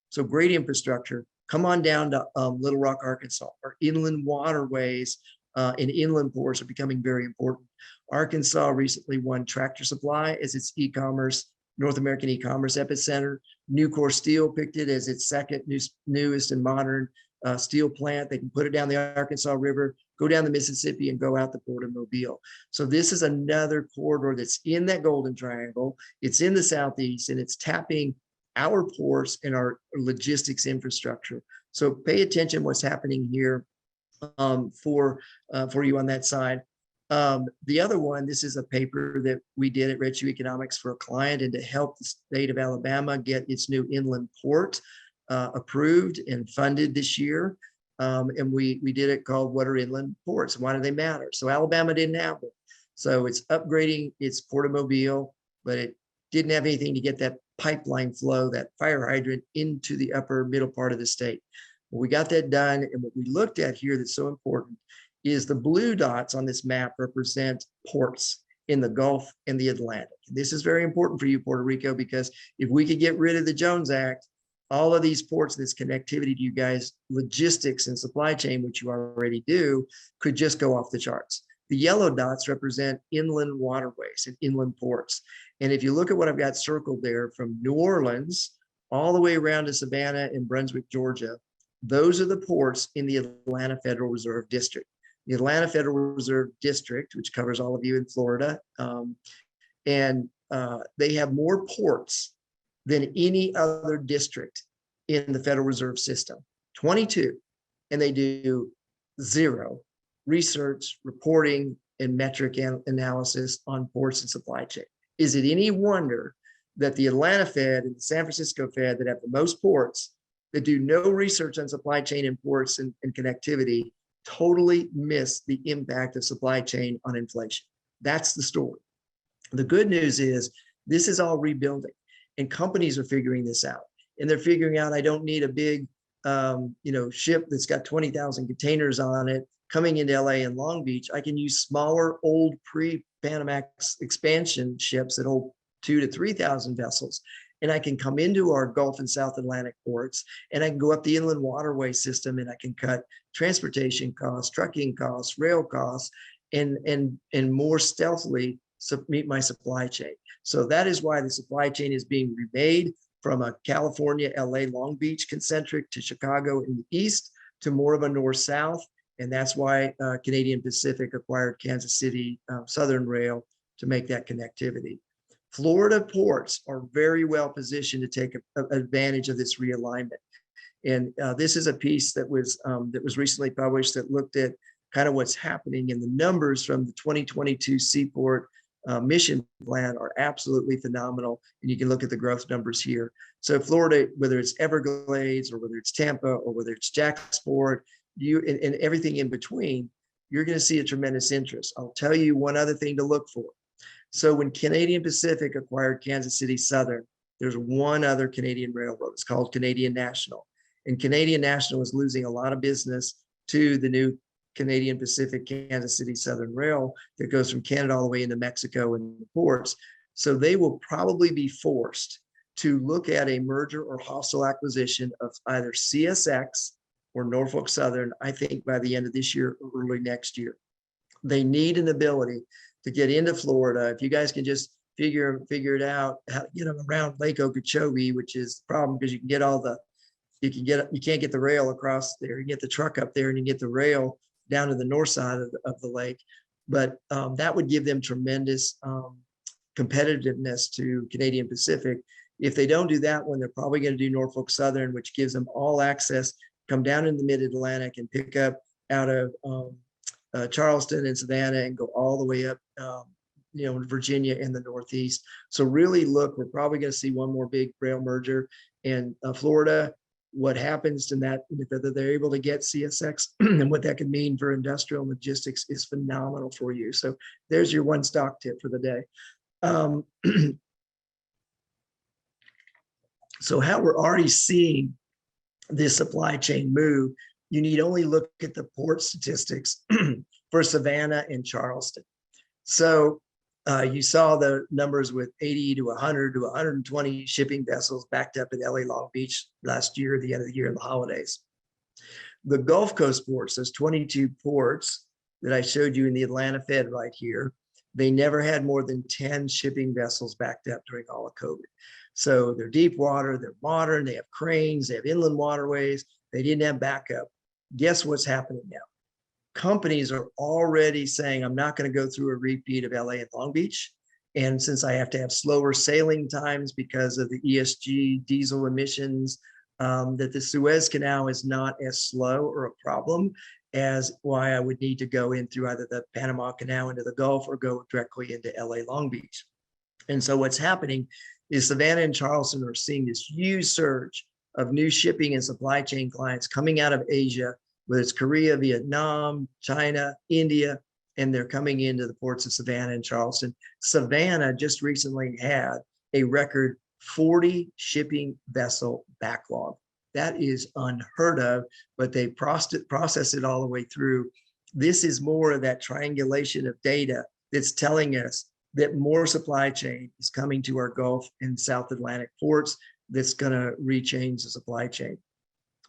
So great infrastructure. Come on down to Little Rock, Arkansas. Our inland waterways and inland ports are becoming very important. Arkansas recently won Tractor Supply as its e-commerce, North American e-commerce epicenter. Nucor Steel picked it as its second newest and modern steel plant. They can put it down the Arkansas River, go down the Mississippi, and go out the port of Mobile. So this is another corridor that's in that golden triangle. It's in the Southeast, and it's tapping our ports and our logistics infrastructure. So pay attention what's happening here for you on that side. The other one, this is a paper that we did at Red Shoe Economics for a client, and to help the state of Alabama get its new inland port approved and funded this year. And we did it called What Are Inland Ports? Why do they matter? So Alabama didn't have it. So it's upgrading its Port of Mobile, but it didn't have anything to get that pipeline flow, that fire hydrant, into the upper middle part of the state. Well, we got that done. And what we looked at here that's so important is the blue dots on this map represent ports in the Gulf and the Atlantic. This is very important for you, Puerto Rico, because if we could get rid of the Jones Act, all of these ports, this connectivity to you guys, logistics and supply chain, which you already do, could just go off the charts. The yellow dots represent inland waterways and inland ports. And if you look at what I've got circled there from New Orleans all the way around to Savannah and Brunswick, Georgia, those are the ports in the Atlanta Federal Reserve District. The Atlanta Federal Reserve District, which covers all of you in Florida, they have more ports than any other district in the Federal Reserve System, 22, and they do zero research, reporting, and metric analysis on ports and supply chain. Is it any wonder that the Atlanta Fed and the San Francisco Fed that have the most ports that do no research on supply chain and ports and connectivity totally miss the impact of supply chain on inflation? That's the story. The good news is this is all rebuilding, and companies are figuring this out. And they're figuring out, I don't need a big ship that's got 20,000 containers on it coming into LA and Long Beach. I can use smaller, old pre-Panamax expansion ships that hold 2,000 to 3,000 vessels. And I can come into our Gulf and South Atlantic ports, and I can go up the inland waterway system, and I can cut transportation costs, trucking costs, rail costs, and more stealthily meet my supply chain. So that is why the supply chain is being remade from a California, LA, Long Beach concentric to Chicago in the east to more of a north-south. And that's why Canadian Pacific acquired Kansas City Southern Rail to make that connectivity. Florida ports are very well positioned to take advantage of this realignment. And this is a piece that was recently published that looked at kind of what's happening, and the numbers from the 2022 Seaport mission plan are absolutely phenomenal. And you can look at the growth numbers here. So Florida, whether it's Everglades or whether it's Tampa or whether it's Jacksport, and everything in between, you're going to see a tremendous interest. I'll tell you one other thing to look for. So when Canadian Pacific acquired Kansas City Southern, there's one other Canadian railroad. It's called Canadian National. And Canadian National is losing a lot of business to the new Canadian Pacific Kansas City Southern Rail that goes from Canada all the way into Mexico and the ports. So they will probably be forced to look at a merger or hostile acquisition of either CSX or Norfolk Southern, I think by the end of this year or early next year. They need an ability to get into Florida. If you guys can just figure it out, how to get them around Lake Okeechobee, which is the problem because you can't get the rail across there. You get the truck up there and you get the rail down to the north side of the lake. But that would give them tremendous competitiveness to Canadian Pacific. If they don't do that one, they're probably going to do Norfolk Southern, which gives them all access, come down in the mid-Atlantic and pick up out of Charleston and Savannah and go all the way up, Virginia in the Northeast. So really look, we're probably going to see one more big rail merger. And Florida, what happens to that, whether they're able to get CSX and what that could mean for industrial logistics is phenomenal for you. So there's your one stock tip for the day. So how we're already seeing this supply chain move, you need only look at the port statistics for Savannah and Charleston. So you saw the numbers with 80 to 100 to 120 shipping vessels backed up in LA Long Beach last year, the end of the year and the holidays. The Gulf Coast ports, those 22 ports that I showed you in the Atlanta Fed right here, they never had more than 10 shipping vessels backed up during all of COVID. So they're deep water, they're modern, they have cranes, they have inland waterways, they didn't have backup. Guess what's happening now? Companies are already saying, I'm not going to go through a repeat of LA and Long Beach. And since I have to have slower sailing times because of the ESG diesel emissions, that the Suez Canal is not as slow or a problem as why I would need to go in through either the Panama Canal into the Gulf or go directly into LA Long Beach. And so what's happening is Savannah and Charleston are seeing this huge surge of new shipping and supply chain clients coming out of Asia, whether it's Korea, Vietnam, China, India, and they're coming into the ports of Savannah and Charleston. Savannah just recently had a record 40 shipping vessel backlog. That is unheard of, but they processed it all the way through This is more of that triangulation of data that's telling us that more supply chain is coming to our Gulf and South Atlantic ports that's going to rechange the supply chain.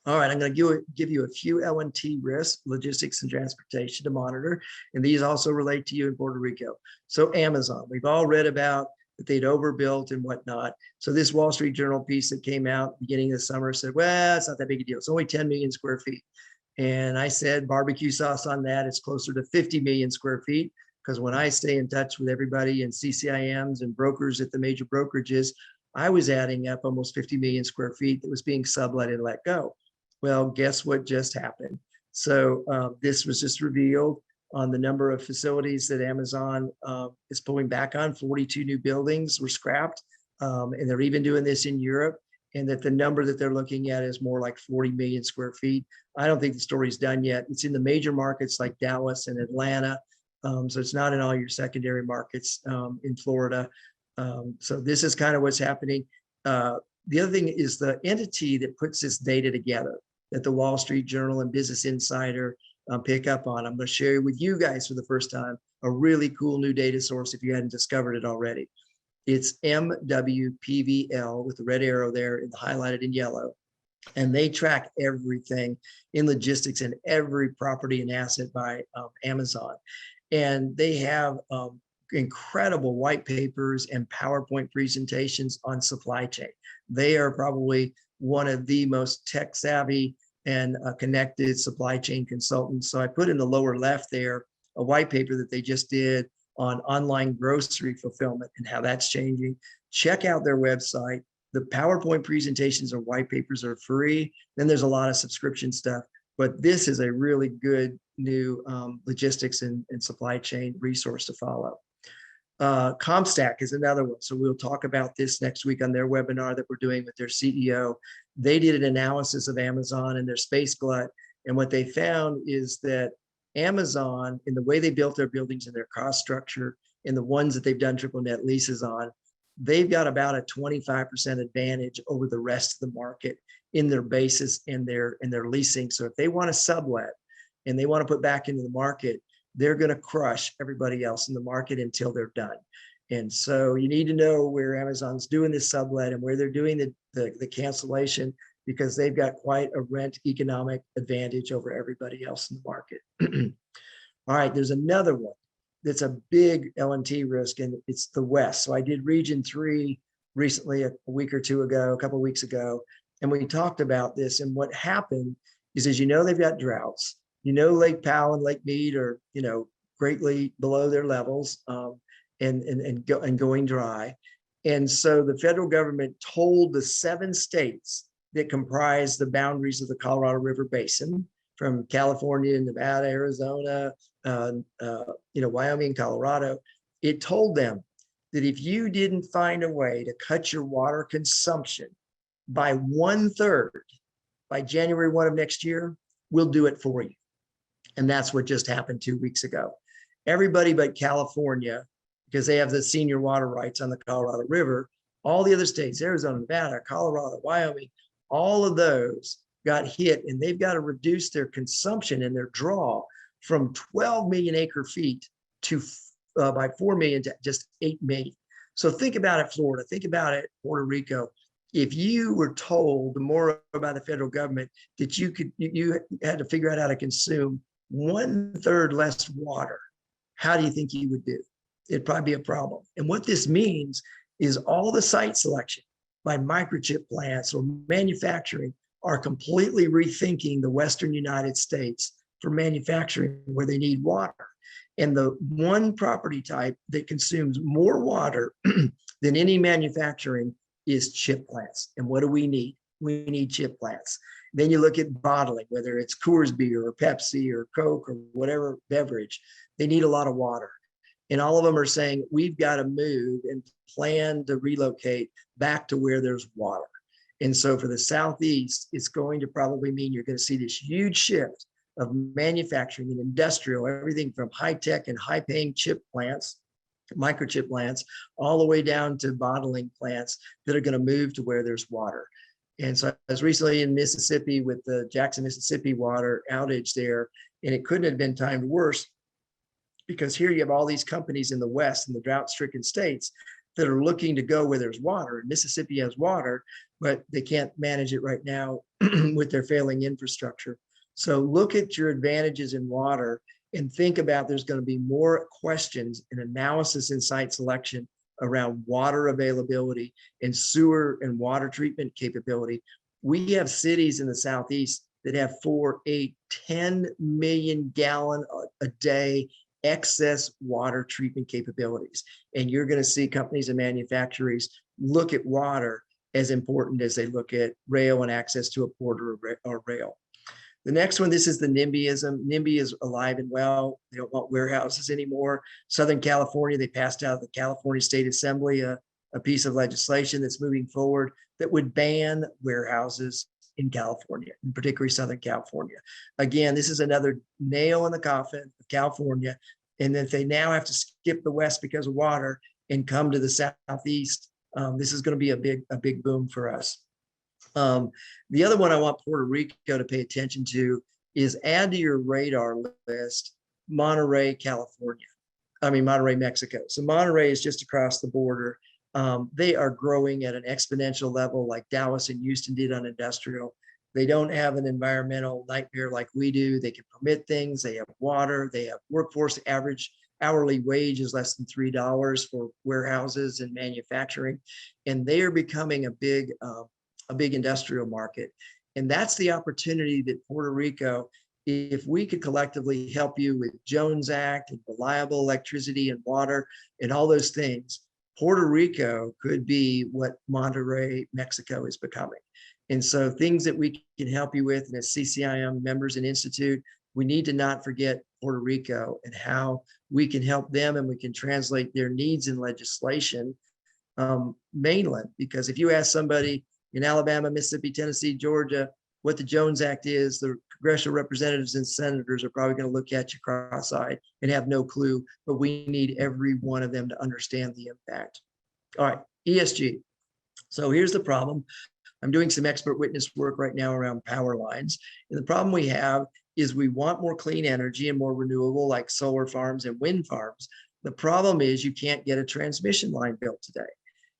All right, I'm going to give you a few L&T risks, logistics and transportation to monitor, and these also relate to you in Puerto Rico. So Amazon, we've all read about that they'd overbuilt and whatnot. So this Wall Street Journal piece that came out beginning of the summer said, well, it's not that big a deal. It's only 10 million square feet. And I said, barbecue sauce on that, it's closer to 50 million square feet. Because when I stay in touch with everybody in CCIMs and brokers at the major brokerages, I was adding up almost 50 million square feet that was being sublet and let go. Well, guess what just happened? So this was just revealed on the number of facilities that Amazon is pulling back on. 42 new buildings were scrapped, and they're even doing this in Europe, and that the number that they're looking at is more like 40 million square feet. I don't think the story's done yet. It's in the major markets like Dallas and Atlanta, so it's not in all your secondary markets in Florida. So this is kind of what's happening. The other thing is the entity that puts this data together that the Wall Street Journal and Business Insider pick up on. I'm going to share with you guys for the first time a really cool new data source if you hadn't discovered it already. It's MWPVL with the red arrow there and highlighted in yellow. And they track everything in logistics and every property and asset by Amazon. And they have incredible white papers and PowerPoint presentations on supply chain. They are probably one of the most tech savvy and connected supply chain consultants. So I put in the lower left there a white paper that they just did on online grocery fulfillment and how that's changing. Check out their website. The PowerPoint presentations or white papers are free. Then there's a lot of subscription stuff, but this is a really good new logistics and supply chain resource to follow. Comstack is another one. So we'll talk about this next week on their webinar that we're doing with their CEO. They did an analysis of Amazon and their space glut. And what they found is that Amazon, in the way they built their buildings and their cost structure, and the ones that they've done triple net leases on, they've got about a 25% advantage over the rest of the market in their basis and their leasing. So if they want to sublet and they want to put back into the market, they're going to crush everybody else in the market until they're done. And so you need to know where Amazon's doing this sublet and where they're doing the cancellation, because they've got quite a rent economic advantage over everybody else in the market. All right, there's another one that's a big L&T risk, and it's the West. So I did Region 3 recently, a week or two ago, a couple of weeks ago, and we talked about this. And what happened is, as you know, they've got droughts. You know, Lake Powell and Lake Mead are, greatly below their levels and going dry. And so the federal government told the 7 states that comprise the boundaries of the Colorado River Basin, from California, Nevada, Arizona, Wyoming, Colorado. It told them that if you didn't find a way to cut your water consumption by 1/3 by January 1 of next year, we'll do it for you. And that's what just happened 2 weeks ago. Everybody but California, because they have the senior water rights on the Colorado River, all the other states, Arizona, Nevada, Colorado, Wyoming, all of those got hit, and they've got to reduce their consumption and their draw from 12 million acre feet to by 4 million to just 8 million. So think about it, Florida, think about it, Puerto Rico. If you were told tomorrow by the federal government that you had to figure out how to consume 1/3 less water, how do you think you would do? It'd probably be a problem. And what this means is all the site selection by microchip plants or manufacturing are completely rethinking the Western United States for manufacturing where they need water. And the one property type that consumes more water than any manufacturing is chip plants. And what do we need? We need chip plants. Then you look at bottling, whether it's Coors beer or Pepsi or Coke or whatever beverage, they need a lot of water. And all of them are saying, we've got to move and plan to relocate back to where there's water. And so for the Southeast, it's going to probably mean you're going to see this huge shift of manufacturing and industrial, everything from high-tech and high-paying chip plants, microchip plants, all the way down to bottling plants that are going to move to where there's water. And so I was recently in Mississippi with the Jackson, Mississippi water outage there, and it couldn't have been timed worse, because here you have all these companies in the West, in the drought-stricken states, that are looking to go where there's water. Mississippi has water, but they can't manage it right now with their failing infrastructure. So look at your advantages in water and think about there's going to be more questions and analysis in site selection around water availability and sewer and water treatment capability. We have cities in the Southeast that have 4, 8, 10 million gallon a day excess water treatment capabilities. And you're going to see companies and manufacturers look at water as important as they look at rail and access to a port or rail. The next one, this is the NIMBYism. NIMBY is alive and well. They don't want warehouses anymore. Southern California, they passed out of the California State Assembly a piece of legislation that's moving forward that would ban warehouses in California, in particularly Southern California. Again, this is another nail in the coffin of California. And that they now have to skip the West because of water and come to the Southeast. This is going to be a big boom for us. The other one I want Puerto Rico to pay attention to is add to your radar list Monterey, Monterey, Mexico. So Monterey is just across the border. They are growing at an exponential level like Dallas and Houston did on industrial. They don't have an environmental nightmare like we do. They can permit things. They have water. They have workforce. Average hourly wage is less than $3 for warehouses and manufacturing. And they are becoming a big industrial market. And that's the opportunity that Puerto Rico, if we could collectively help you with Jones Act and reliable electricity and water and all those things, Puerto Rico could be what Monterey, Mexico is becoming. And so things that we can help you with, and as CCIM members and institute, we need to not forget Puerto Rico and how we can help them, and we can translate their needs in legislation mainland. Because if you ask somebody in Alabama, Mississippi, Tennessee, Georgia, what the Jones Act is, the congressional representatives and senators are probably going to look at you cross-eyed and have no clue, but we need every one of them to understand the impact. All right, ESG. So here's the problem. I'm doing some expert witness work right now around power lines. And the problem we have is we want more clean energy and more renewable, like solar farms and wind farms. The problem is you can't get a transmission line built today.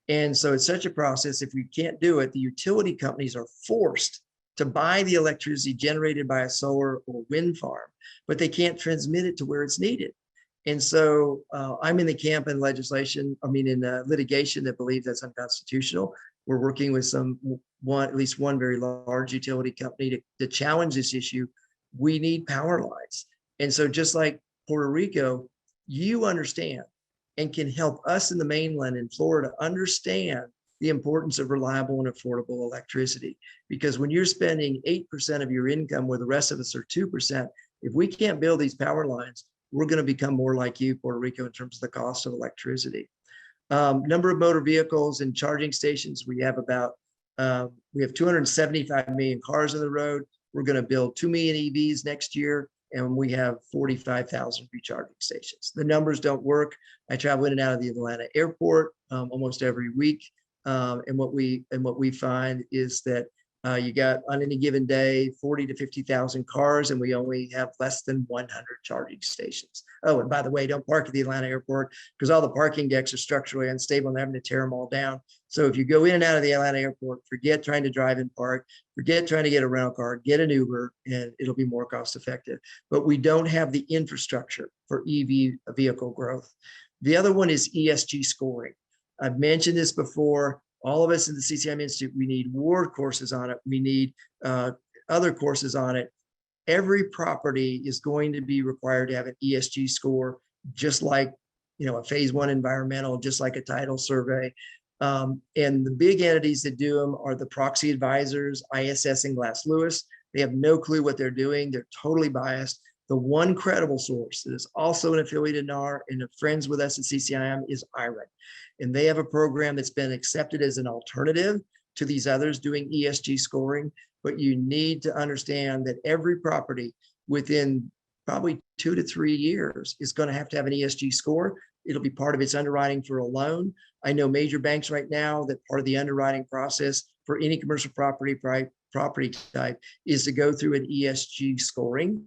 And so it's such a process. If we can't do it, the utility companies are forced to buy the electricity generated by a solar or wind farm, but they can't transmit it to where it's needed. And so I'm in the camp in litigation that believes that's unconstitutional. We're working with at least one very large utility company to challenge this issue. We need power lines. And so just like Puerto Rico, you understand and can help us in the mainland in Florida understand the importance of reliable and affordable electricity. Because when you're spending 8% of your income where the rest of us are 2%, if we can't build these power lines, we're going to become more like you, Puerto Rico, in terms of the cost of electricity. Number of motor vehicles and charging stations, we have 275 million cars on the road. We're going to build 2 million EVs next year, and we have 45,000 recharging stations. The numbers don't work. I travel in and out of the Atlanta airport almost every week, and what we find is that you got on any given day 40 to 50,000 cars, and we only have less than 100 charging stations. Oh, and by the way, don't park at the Atlanta airport because all the parking decks are structurally unstable and they're having to tear them all down. So if you go in and out of the Atlanta airport, forget trying to drive and park, forget trying to get a rental car, get an Uber, and it'll be more cost effective. But we don't have the infrastructure for EV vehicle growth. The other one is ESG scoring. I've mentioned this before. All of us in the CCIM Institute, we need war courses on it. We need other courses on it. Every property is going to be required to have an ESG score, just like a phase 1 environmental, just like a title survey. And the big entities that do them are the proxy advisors, ISS and Glass Lewis. They have no clue what they're doing. They're totally biased. The one credible source that is also an affiliate in NAR and friends with us at CCIM is IREN. And they have a program that's been accepted as an alternative to these others doing ESG scoring. But you need to understand that every property within probably 2 to 3 years is going to have an ESG score It'll be part of its underwriting for a loan. I know major banks right now that part of the underwriting process for any commercial property type is to go through an ESG scoring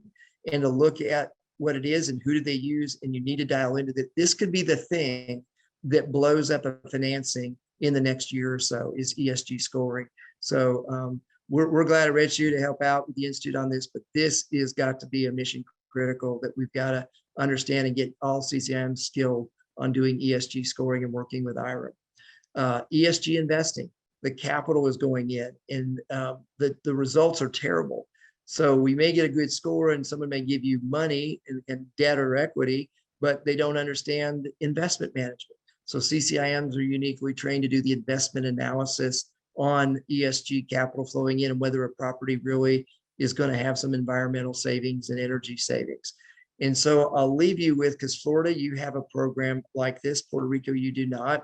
and to look at what it is and who do they use. And you need to dial into that. This could be the thing that blows up a financing in the next year or so is ESG scoring. So we're glad to reach you to help out with the Institute on this, but this is got to be a mission critical that we've got to understand and get all CCIM skilled on doing ESG scoring and working with IRA. ESG investing, the capital is going in and the results are terrible. So we may get a good score and someone may give you money and debt or equity, but they don't understand investment management. So CCIMs are uniquely trained to do the investment analysis on ESG capital flowing in and whether a property really is going to have some environmental savings and energy savings. And so I'll leave you with, because Florida, you have a program like this, Puerto Rico, you do not.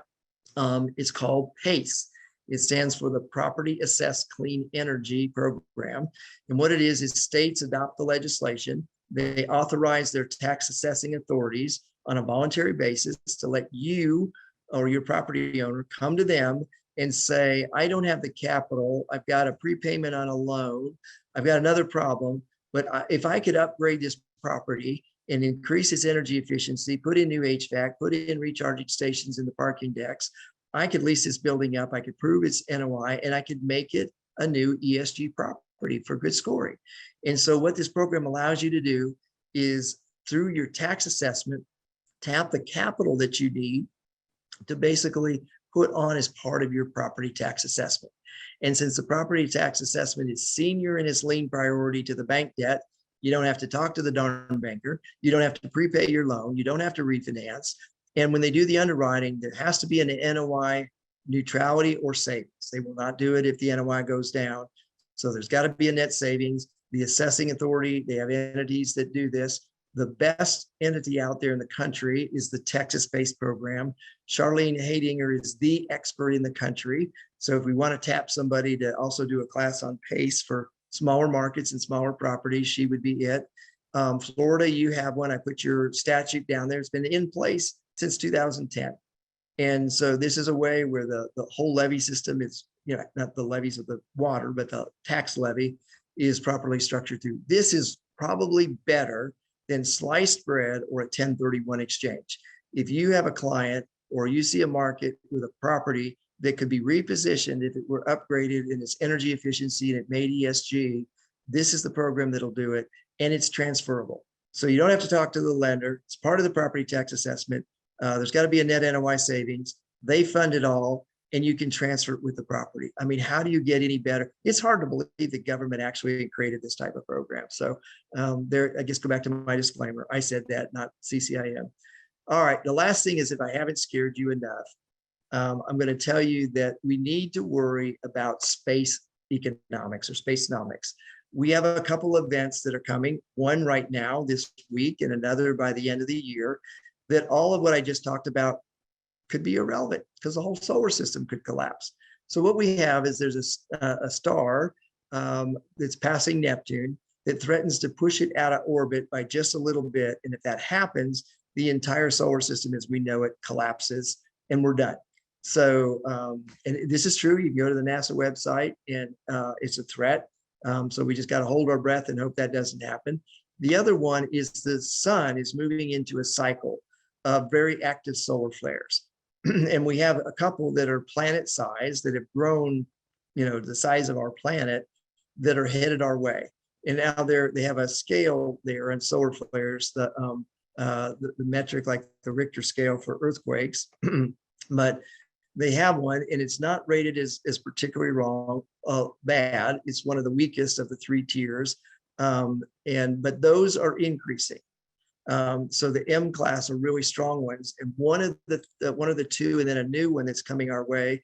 It's called PACE. It stands for the Property Assessed Clean Energy Program. And what it is states adopt the legislation. They authorize their tax assessing authorities on a voluntary basis to let you or your property owner come to them and say, I don't have the capital. I've got a prepayment on a loan. I've got another problem, but if I could upgrade this property and increase its energy efficiency, put in new HVAC, put in recharging stations in the parking decks, I could lease this building up, I could prove its NOI, and I could make it a new ESG property for good scoring. And so what this program allows you to do is through your tax assessment, tap the capital that you need to basically put on as part of your property tax assessment. And since the property tax assessment is senior in its lien priority to the bank debt, you don't have to talk to the darn banker. You don't have to prepay your loan. You don't have to refinance. And when they do the underwriting, there has to be an NOI neutrality or savings. They will not do it if the NOI goes down. So there's got to be a net savings. The assessing authority, they have entities that do this. The best entity out there in the country is the Texas-based program. Charlene Haydinger is the expert in the country. So if we want to tap somebody to also do a class on PACE for smaller markets and smaller properties, she would be it. Florida, you have one. I put your statute down there. It's been in place since 2010. And so this is a way where the whole levy system is, not the levies of the water, but the tax levy is properly structured through. This is probably better than sliced bread or a 1031 exchange. If you have a client or you see a market with a property that could be repositioned if it were upgraded in its energy efficiency and it made ESG, this is the program that'll do it, and it's transferable. So you don't have to talk to the lender. It's part of the property tax assessment. There's got to be a net NOI savings. They fund it all, and you can transfer it with the property. I mean, how do you get any better? It's hard to believe the government actually created this type of program. So I guess go back to my disclaimer. I said that, not CCIM. All right, the last thing is, if I haven't scared you enough, I'm going to tell you that we need to worry about space economics or spacenomics. We have a couple of events that are coming, one right now this week and another by the end of the year, that all of what I just talked about could be irrelevant because the whole solar system could collapse. So what we have is there's a star that's passing Neptune that threatens to push it out of orbit by just a little bit. And if that happens, the entire solar system as we know it collapses and we're done. So, and this is true, you can go to the NASA website and it's a threat. So we just got to hold our breath and hope that doesn't happen. The other one is the sun is moving into a cycle of very active solar flares. And we have a couple that are planet size that have grown, the size of our planet that are headed our way. And now they have a scale there in solar flares, the metric like the Richter scale for earthquakes, but they have one and it's not rated as particularly bad. It's one of the weakest of the 3 tiers. But those are increasing. So the M class are really strong ones. And one of the two, and then a new one that's coming our way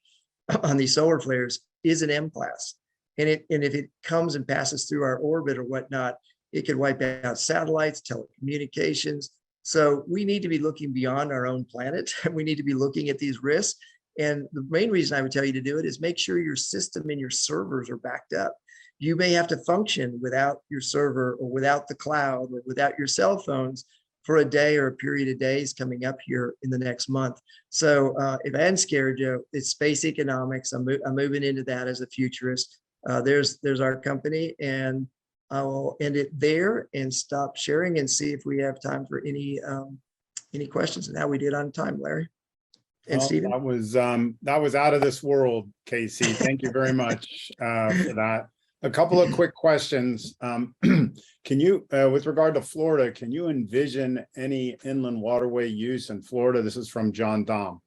on these solar flares is an M class. And if it comes and passes through our orbit or whatnot, it could wipe out satellites, telecommunications. So we need to be looking beyond our own planet. We need to be looking at these risks. And the main reason I would tell you to do it is make sure your system and your servers are backed up. You may have to function without your server or without the cloud or without your cell phones for a day or a period of days coming up here in the next month. So if I hadn't scared you, it's space economics. I'm moving into that as a futurist. There's our company, and I will end it there and stop sharing and see if we have time for any questions, and how we did on time, Larry and Well, Stephen. that was out of this world, Casey. Thank you very much for that. A couple of quick questions. Can you, with regard to Florida, can you envision any inland waterway use in Florida? This is from John Dom.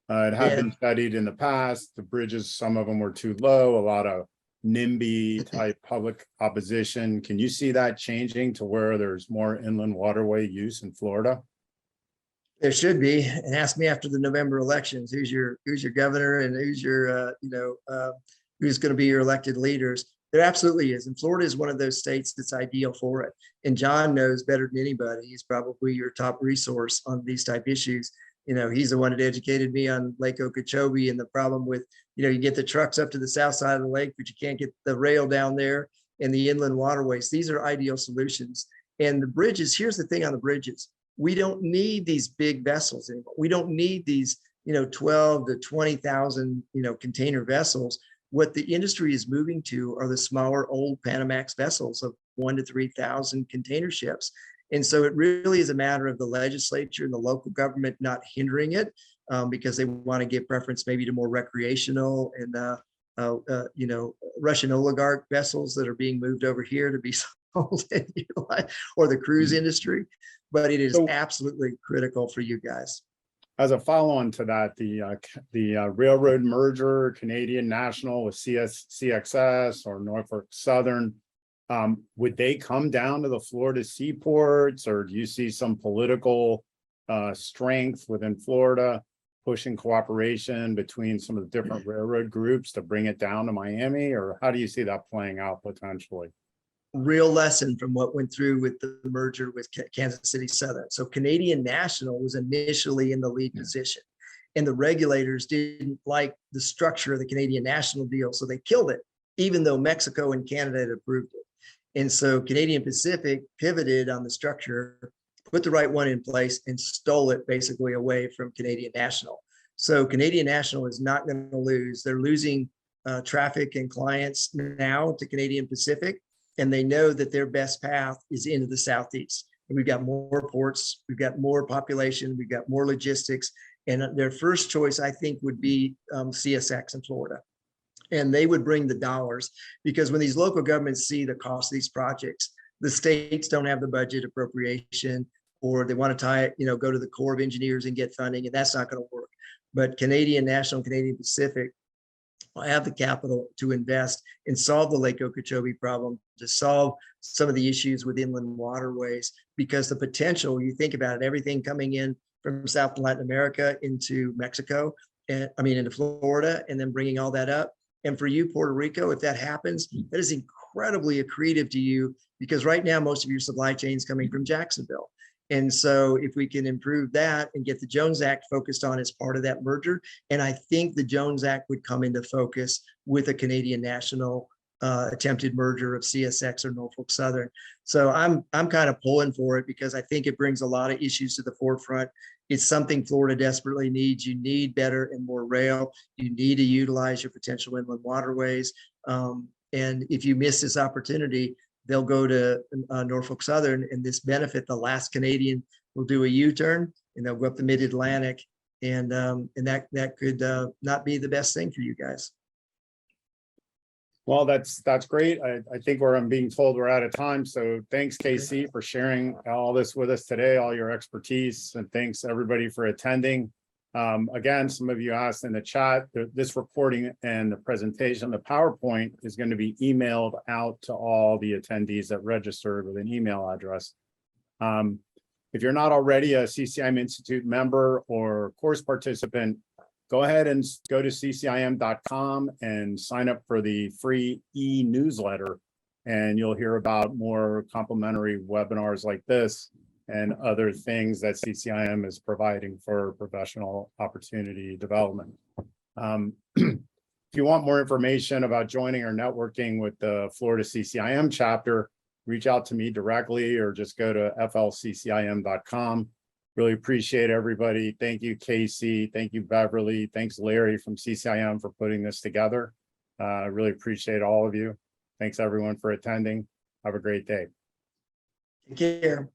It had been studied in the past. The bridges, some of them were too low, a lot of NIMBY type public opposition. Can you see that changing to where there's more inland waterway use in Florida? There should be, and ask me after the November elections, who's your governor and who's your, who's going to be your elected leaders. There absolutely is. And Florida is one of those states that's ideal for it. And John knows better than anybody. He's probably your top resource on these type issues. He's the one that educated me on Lake Okeechobee and the problem with, you get the trucks up to the south side of the lake, but you can't get the rail down there, and the inland waterways. These are ideal solutions. And the bridges, here's the thing on the bridges. We don't need these big vessels anymore. We don't need these, 12 to 20,000, container vessels. What the industry is moving to are the smaller old Panamax vessels of 1 to 3,000 container ships. And so it really is a matter of the legislature and the local government not hindering it, because they want to give preference maybe to more recreational and, Russian oligarch vessels that are being moved over here to be sold and utilized, or the cruise industry. But it is absolutely critical for you guys. As a follow-on to that, the railroad merger, Canadian National with CXS or Norfolk Southern, would they come down to the Florida seaports, or do you see some political strength within Florida pushing cooperation between some of the different railroad groups to bring it down to Miami, or how do you see that playing out potentially? Real lesson from what went through with the merger with Kansas City Southern. So Canadian National was initially in the lead position, and the regulators didn't like the structure of the Canadian National deal, so they killed it, even though Mexico and Canada had approved it. And so Canadian Pacific pivoted on the structure, put the right one in place, and stole it basically away from Canadian National. So Canadian National is not going to lose. They're losing traffic and clients now to Canadian Pacific, and they know that their best path is into the Southeast. And we've got more ports, we've got more population, we've got more logistics, and their first choice, I think, would be CSX in Florida. And they would bring the dollars, because when these local governments see the cost of these projects, the states don't have the budget appropriation, or they want to tie it, go to the Corps of Engineers and get funding, and that's not going to work. But Canadian National and Canadian Pacific will have the capital to invest and solve the Lake Okeechobee problem, to solve some of the issues with inland waterways, because the potential, you think about it, everything coming in from South and Latin America into Mexico, and into Florida, and then bringing all that up. And for you, Puerto Rico, if that happens, that is incredibly accretive to you, because right now, most of your supply chain is coming from Jacksonville. And so if we can improve that and get the Jones Act focused on as part of that merger, and I think the Jones Act would come into focus with a Canadian National attempted merger of CSX or Norfolk Southern. So I'm kind of pulling for it, because I think it brings a lot of issues to the forefront. It's something Florida desperately needs. You need better and more rail. You need to utilize your potential inland waterways. And if you miss this opportunity, they'll go to Norfolk Southern, and this benefit, the last Canadian will do a U-turn, and they'll go up the mid-Atlantic, and that could not be the best thing for you guys. Well, that's great. I think I'm being told we're out of time. So thanks, Casey, for sharing all this with us today, all your expertise, and thanks everybody for attending. Again, some of you asked in the chat, this recording and the presentation, the PowerPoint is going to be emailed out to all the attendees that registered with an email address. If you're not already a CCIM Institute member or course participant, go ahead and go to ccim.com and sign up for the free e-newsletter, and you'll hear about more complimentary webinars like this and other things that CCIM is providing for professional opportunity development. If you want more information about joining or networking with the Florida CCIM chapter, reach out to me directly or just go to flccim.com. Really appreciate everybody. Thank you, Casey. Thank you, Beverly. Thanks, Larry from CCIM for putting this together. I really appreciate all of you. Thanks everyone for attending. Have a great day. Take care.